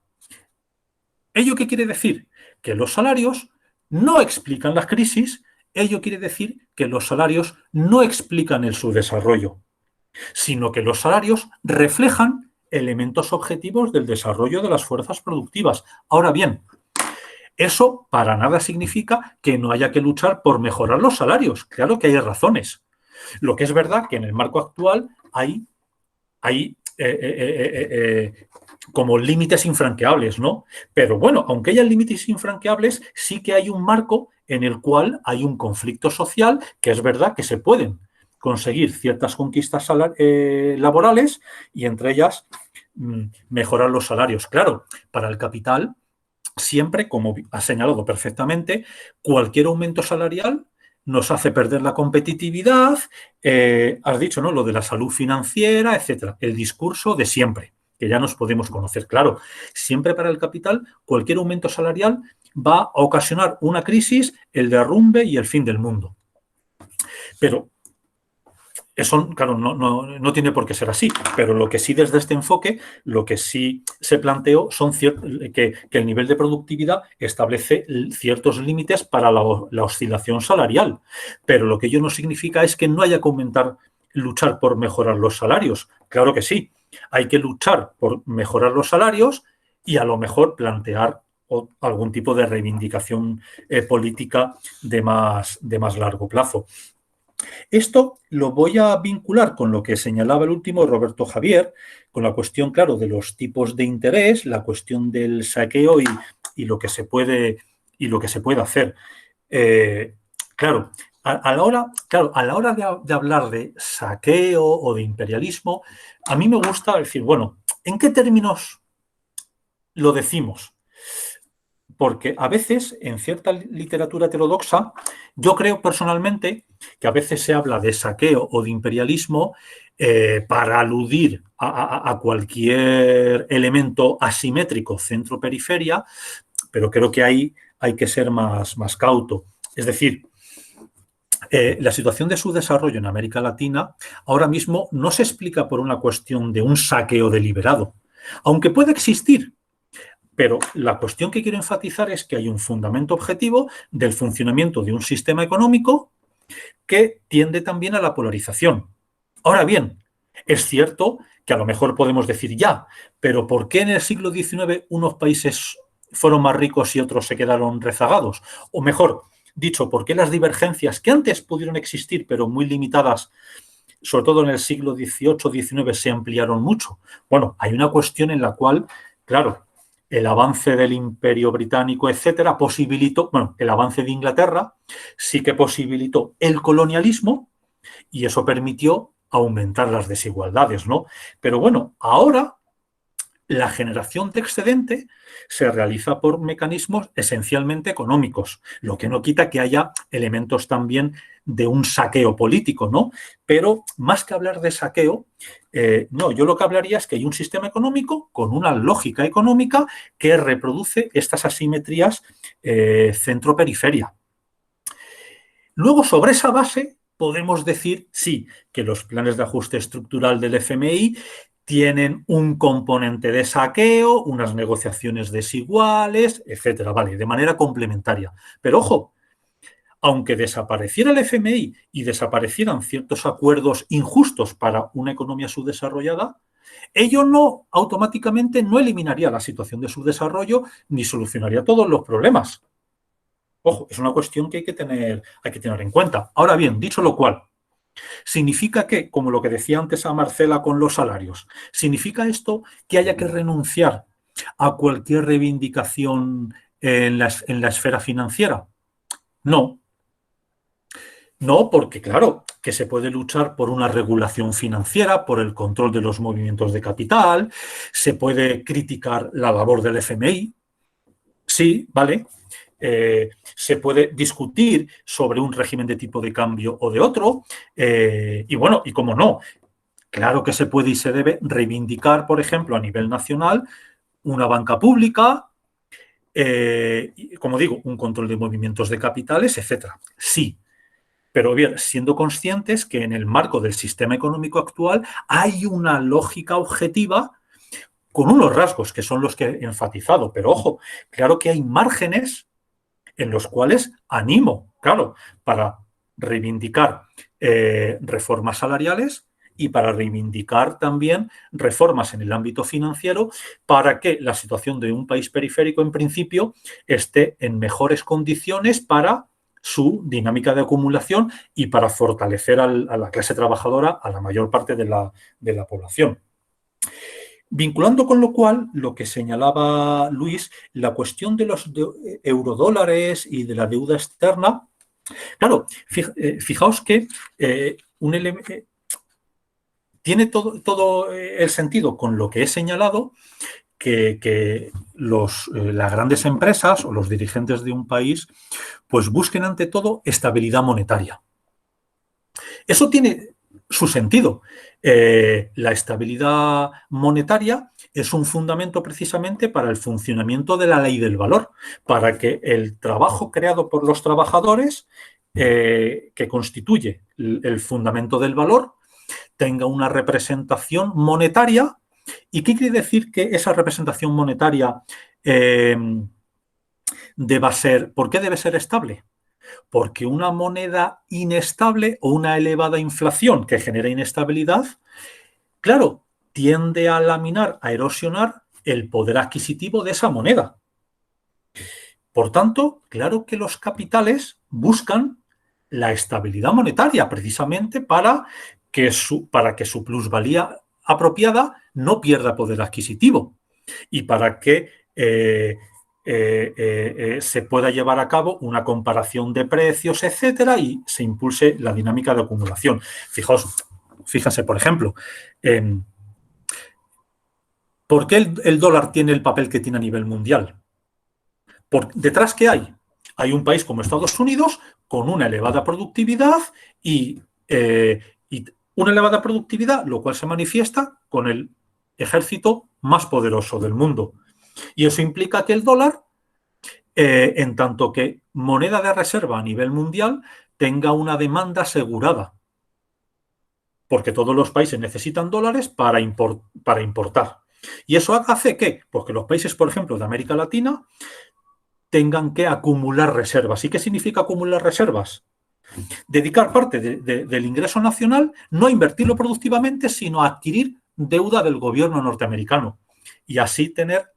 B: ¿Ello qué quiere decir? Que los salarios no explican las crisis. Ello quiere decir que los salarios no explican el subdesarrollo, sino que los salarios reflejan elementos objetivos del desarrollo de las fuerzas productivas. Ahora bien, eso para nada significa que no haya que luchar por mejorar los salarios. Claro que hay razones. Lo que es verdad que en el marco actual hay como límites infranqueables, ¿no? Pero bueno, aunque haya límites infranqueables, sí que hay un marco en el cual hay un conflicto social que es verdad que se pueden conseguir ciertas conquistas laborales y entre ellas mejorar los salarios. Claro, para el capital, siempre, como ha señalado perfectamente, cualquier aumento salarial nos hace perder la competitividad, has dicho, ¿no?, lo de la salud financiera, etcétera, el discurso de siempre, que ya nos podemos conocer. Claro, siempre para el capital, cualquier aumento salarial va a ocasionar una crisis, el derrumbe y el fin del mundo. Pero eso, claro, no tiene por qué ser así, pero lo que sí desde este enfoque, lo que sí se planteó son que el nivel de productividad establece ciertos límites para la oscilación salarial, pero lo que ello no significa es que no haya que luchar por mejorar los salarios. Claro que sí, hay que luchar por mejorar los salarios y a lo mejor plantear algún tipo de reivindicación política de más largo plazo. Esto lo voy a vincular con lo que señalaba el último Roberto Javier, con la cuestión, claro, de los tipos de interés, la cuestión del saqueo y lo que se puede hacer. Claro, a la hora de hablar de saqueo o de imperialismo, a mí me gusta decir, bueno, ¿en qué términos lo decimos? Porque a veces, en cierta literatura heterodoxa, yo creo personalmente que a veces se habla de saqueo o de imperialismo para aludir a cualquier elemento asimétrico centro-periferia, pero creo que ahí hay que ser más cauto. Es decir, la situación de su desarrollo en América Latina ahora mismo no se explica por una cuestión de un saqueo deliberado, aunque pueda existir. Pero la cuestión que quiero enfatizar es que hay un fundamento objetivo del funcionamiento de un sistema económico que tiende también a la polarización. Ahora bien, es cierto que a lo mejor podemos decir ya, pero ¿por qué en el siglo XIX unos países fueron más ricos y otros se quedaron rezagados? O mejor dicho, ¿por qué las divergencias que antes pudieron existir, pero muy limitadas, sobre todo en el siglo XVIII-XIX, se ampliaron mucho? Bueno, hay una cuestión en la cual, claro, el avance del Imperio Británico, etcétera, el avance de Inglaterra sí que posibilitó el colonialismo y eso permitió aumentar las desigualdades, ¿no? Pero bueno, ahora la generación de excedente se realiza por mecanismos esencialmente económicos, lo que no quita que haya elementos también de un saqueo político, ¿no? Pero más que hablar de saqueo, yo lo que hablaría es que hay un sistema económico con una lógica económica que reproduce estas asimetrías centro-periferia. Luego, sobre esa base, podemos decir, sí, que los planes de ajuste estructural del FMI tienen un componente de saqueo, unas negociaciones desiguales, etcétera, vale, de manera complementaria. Pero ojo, aunque desapareciera el FMI y desaparecieran ciertos acuerdos injustos para una economía subdesarrollada, ello no automáticamente no eliminaría la situación de subdesarrollo ni solucionaría todos los problemas. Ojo, es una cuestión que hay que tener en cuenta. Ahora bien, dicho lo cual, ¿significa que, como lo que decía antes a Marcela con los salarios, significa esto que haya que renunciar a cualquier reivindicación en la esfera financiera? No. No, porque claro, que se puede luchar por una regulación financiera, por el control de los movimientos de capital, se puede criticar la labor del FMI, sí, ¿vale? Se puede discutir sobre un régimen de tipo de cambio o de otro, y bueno, y cómo no, claro que se puede y se debe reivindicar, por ejemplo, a nivel nacional, una banca pública, como digo, un control de movimientos de capitales, etcétera. Sí, pero bien, siendo conscientes que en el marco del sistema económico actual hay una lógica objetiva con unos rasgos que son los que he enfatizado, pero ojo, claro que hay márgenes en los cuales animo, claro, para reivindicar reformas salariales y para reivindicar también reformas en el ámbito financiero para que la situación de un país periférico, en principio, esté en mejores condiciones para su dinámica de acumulación y para fortalecer a la clase trabajadora, a la mayor parte de la población. Vinculando con lo cual, lo que señalaba Luis, la cuestión de los eurodólares y de la deuda externa, claro, fijaos que tiene todo el sentido con lo que he señalado que las grandes empresas o los dirigentes de un país pues busquen ante todo estabilidad monetaria. Eso tiene su sentido. La estabilidad monetaria es un fundamento precisamente para el funcionamiento de la ley del valor, para que el trabajo creado por los trabajadores, que constituye el fundamento del valor, tenga una representación monetaria. ¿Y qué quiere decir que esa representación monetaria deba ser? ¿Por qué debe ser estable? Porque una moneda inestable o una elevada inflación que genera inestabilidad, claro, tiende a laminar, a erosionar el poder adquisitivo de esa moneda. Por tanto, claro que los capitales buscan la estabilidad monetaria precisamente para que su plusvalía apropiada no pierda poder adquisitivo y para que se pueda llevar a cabo una comparación de precios, etcétera, y se impulse la dinámica de acumulación. Fíjense, por ejemplo, ¿por qué el dólar tiene el papel que tiene a nivel mundial? ¿Detrás qué hay? Hay un país como Estados Unidos con una elevada productividad y una elevada productividad, lo cual se manifiesta con el ejército más poderoso del mundo. Y eso implica que el dólar, en tanto que moneda de reserva a nivel mundial, tenga una demanda asegurada. Porque todos los países necesitan dólares para importar. Y eso hace que, porque los países, por ejemplo, de América Latina, tengan que acumular reservas. ¿Y qué significa acumular reservas? Dedicar parte del ingreso nacional no a invertirlo productivamente, sino a adquirir deuda del gobierno norteamericano y así tener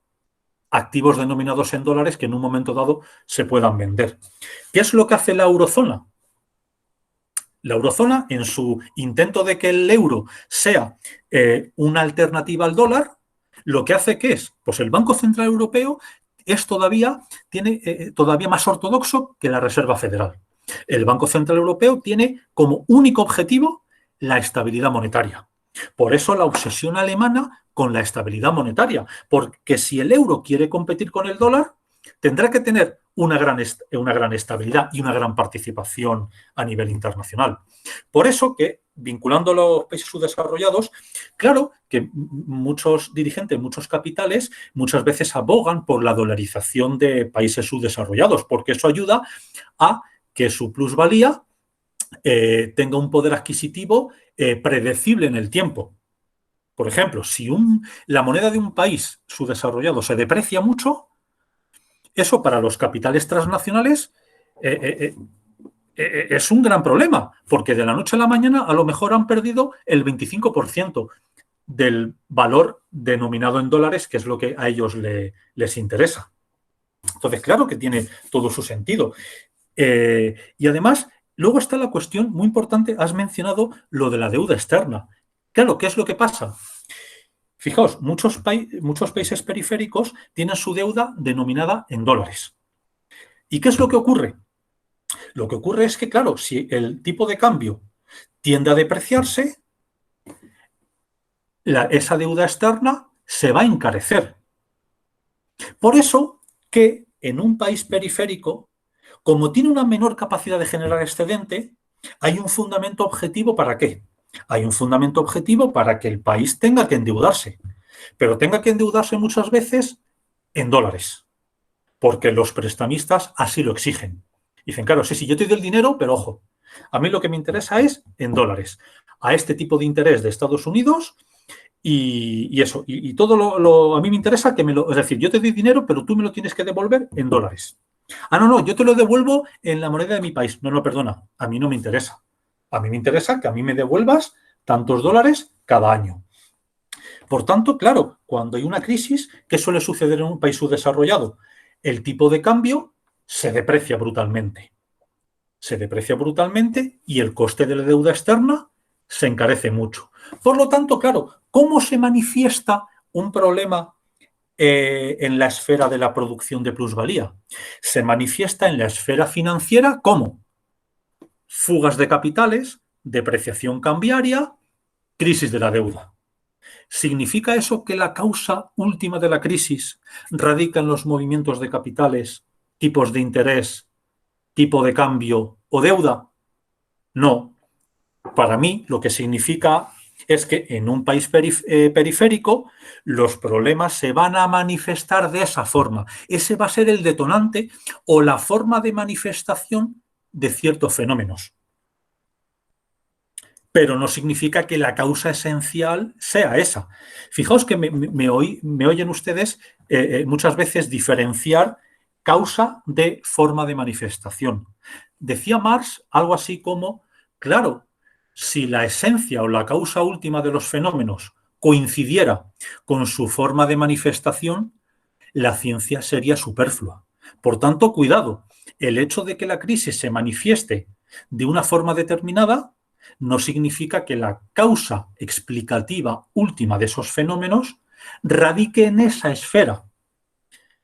B: activos denominados en dólares que en un momento dado se puedan vender. ¿Qué es lo que hace la eurozona? La eurozona, en su intento de que el euro sea una alternativa al dólar, lo que hace que es, pues el Banco Central Europeo es todavía más ortodoxo que la Reserva Federal. El Banco Central Europeo tiene como único objetivo la estabilidad monetaria. Por eso la obsesión alemana con la estabilidad monetaria, porque si el euro quiere competir con el dólar, tendrá que tener una gran estabilidad y una gran participación a nivel internacional. Por eso que, vinculando a los países subdesarrollados, claro que muchos dirigentes, muchos capitales, muchas veces abogan por la dolarización de países subdesarrollados, porque eso ayuda a que su plusvalía tenga un poder adquisitivo predecible en el tiempo. Por ejemplo, si la moneda de un país subdesarrollado se deprecia mucho, eso para los capitales transnacionales es un gran problema, porque de la noche a la mañana a lo mejor han perdido el 25% del valor denominado en dólares, que es lo que a ellos les interesa. Entonces, claro que tiene todo su sentido. Y además, luego está la cuestión muy importante, has mencionado lo de la deuda externa. Claro, ¿qué es lo que pasa? Fijaos, muchos países periféricos tienen su deuda denominada en dólares. ¿Y qué es lo que ocurre? Lo que ocurre es que, claro, si el tipo de cambio tiende a depreciarse, esa deuda externa se va a encarecer. Por eso que en un país periférico, como tiene una menor capacidad de generar excedente, hay un fundamento objetivo ¿para qué? Hay un fundamento objetivo para que el país tenga que endeudarse, pero tenga que endeudarse muchas veces en dólares, porque los prestamistas así lo exigen. Dicen, claro, sí, yo te doy el dinero, pero ojo, a mí lo que me interesa es en dólares, a este tipo de interés de Estados Unidos y eso. Y todo a mí me interesa que es decir, yo te doy dinero, pero tú me lo tienes que devolver en dólares. Ah, no, yo te lo devuelvo en la moneda de mi país. No, perdona, a mí no me interesa. A mí me interesa que a mí me devuelvas tantos dólares cada año. Por tanto, claro, cuando hay una crisis, ¿qué suele suceder en un país subdesarrollado? El tipo de cambio se deprecia brutalmente. Se deprecia brutalmente y el coste de la deuda externa se encarece mucho. Por lo tanto, claro, ¿cómo se manifiesta un problema en la esfera de la producción de plusvalía? Se manifiesta en la esfera financiera como fugas de capitales, depreciación cambiaria, crisis de la deuda. ¿Significa eso que la causa última de la crisis radica en los movimientos de capitales, tipos de interés, tipo de cambio o deuda? No. Para mí, lo que significa es que en un país periférico los problemas se van a manifestar de esa forma. Ese va a ser el detonante o la forma de manifestación de ciertos fenómenos. Pero no significa que la causa esencial sea esa. Fijaos que me oyen ustedes muchas veces diferenciar causa de forma de manifestación. Decía Marx algo así como, claro, si la esencia o la causa última de los fenómenos coincidiera con su forma de manifestación, la ciencia sería superflua. Por tanto, cuidado, el hecho de que la crisis se manifieste de una forma determinada no significa que la causa explicativa última de esos fenómenos radique en esa esfera.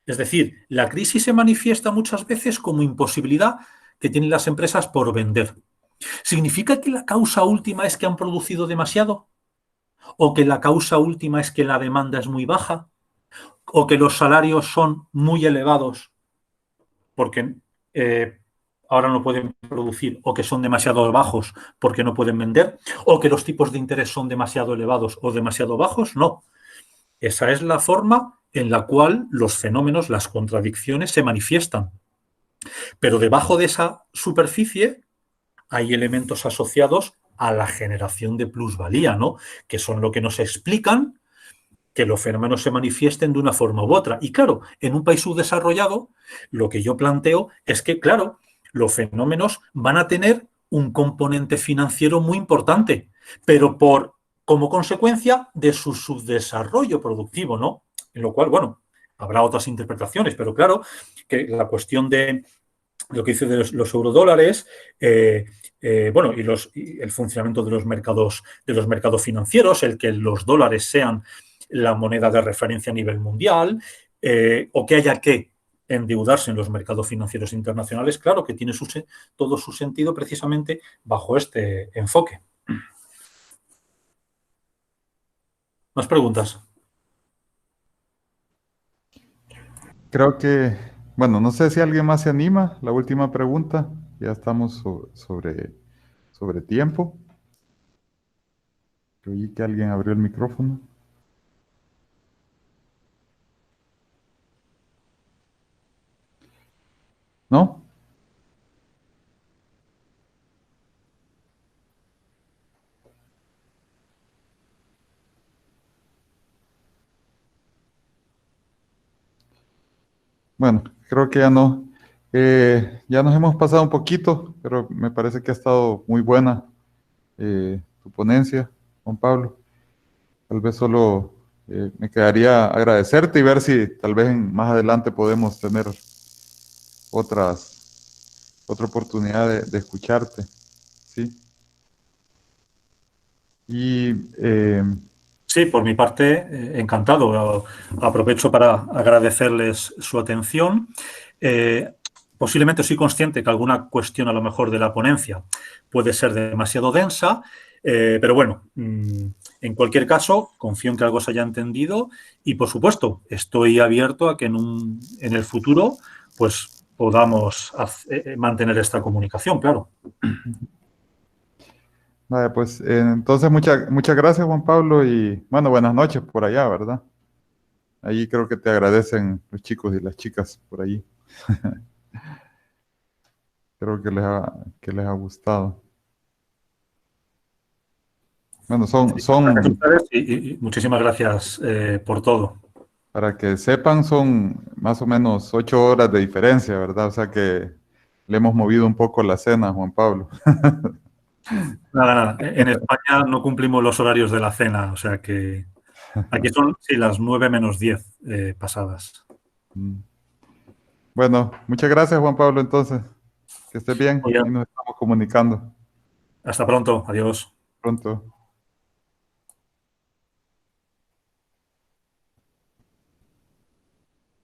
B: Es decir, la crisis se manifiesta muchas veces como imposibilidad que tienen las empresas por vender. ¿Significa que la causa última es que han producido demasiado? ¿O que la causa última es que la demanda es muy baja? ¿O que los salarios son muy elevados porque ahora no pueden producir, o que son demasiado bajos porque no pueden vender, o que los tipos de interés son demasiado elevados o demasiado bajos? No. Esa es la forma en la cual los fenómenos, las contradicciones se manifiestan. Pero debajo de esa superficie hay elementos asociados a la generación de plusvalía, ¿no? Que son lo que nos explican que los fenómenos se manifiesten de una forma u otra. Y claro, en un país subdesarrollado, lo que yo planteo es que, claro, los fenómenos van a tener un componente financiero muy importante, pero como consecuencia de su subdesarrollo productivo, ¿no? En lo cual, bueno, habrá otras interpretaciones, pero claro, que la cuestión de lo que dice de los eurodólares, bueno, y el funcionamiento de los mercados financieros, el que los dólares sean la moneda de referencia a nivel mundial, o que haya que endeudarse en los mercados financieros internacionales, claro que tiene todo su sentido precisamente bajo este enfoque. ¿Más preguntas?
A: Creo que, bueno, no sé si alguien más se anima. La última pregunta. Ya estamos sobre tiempo. Oí que alguien abrió el micrófono. ¿No? Bueno, creo que ya no. Ya nos hemos pasado un poquito, pero me parece que ha estado muy buena tu ponencia, Juan Pablo. Tal vez solo me quedaría agradecerte y ver si tal vez más adelante podemos tener otra oportunidad de escucharte. ¿Sí? Y
B: Sí, por mi parte, encantado. Aprovecho para agradecerles su atención. Posiblemente soy consciente que alguna cuestión a lo mejor de la ponencia puede ser demasiado densa, pero bueno, en cualquier caso, confío en que algo se haya entendido y, por supuesto, estoy abierto a que en el futuro pues podamos mantener esta comunicación, claro.
A: vaya, pues entonces muchas gracias, Juan Pablo, y bueno, buenas noches por allá, ¿verdad? Ahí creo que te agradecen los chicos y las chicas por allí. Creo que les ha gustado. Bueno,
B: Gracias a ustedes y muchísimas gracias por todo.
A: para que sepan, son más o menos 8 horas de diferencia, ¿verdad? O sea que le hemos movido un poco la cena, Juan Pablo.
B: Nada. En España no cumplimos los horarios de la cena, o sea que aquí son sí, las 9 menos 10 pasadas.
A: Bueno, muchas gracias, Juan Pablo, entonces. Que estés bien
B: Muy bien.
A: y nos estamos comunicando
B: Hasta pronto. Adiós.
A: pronto.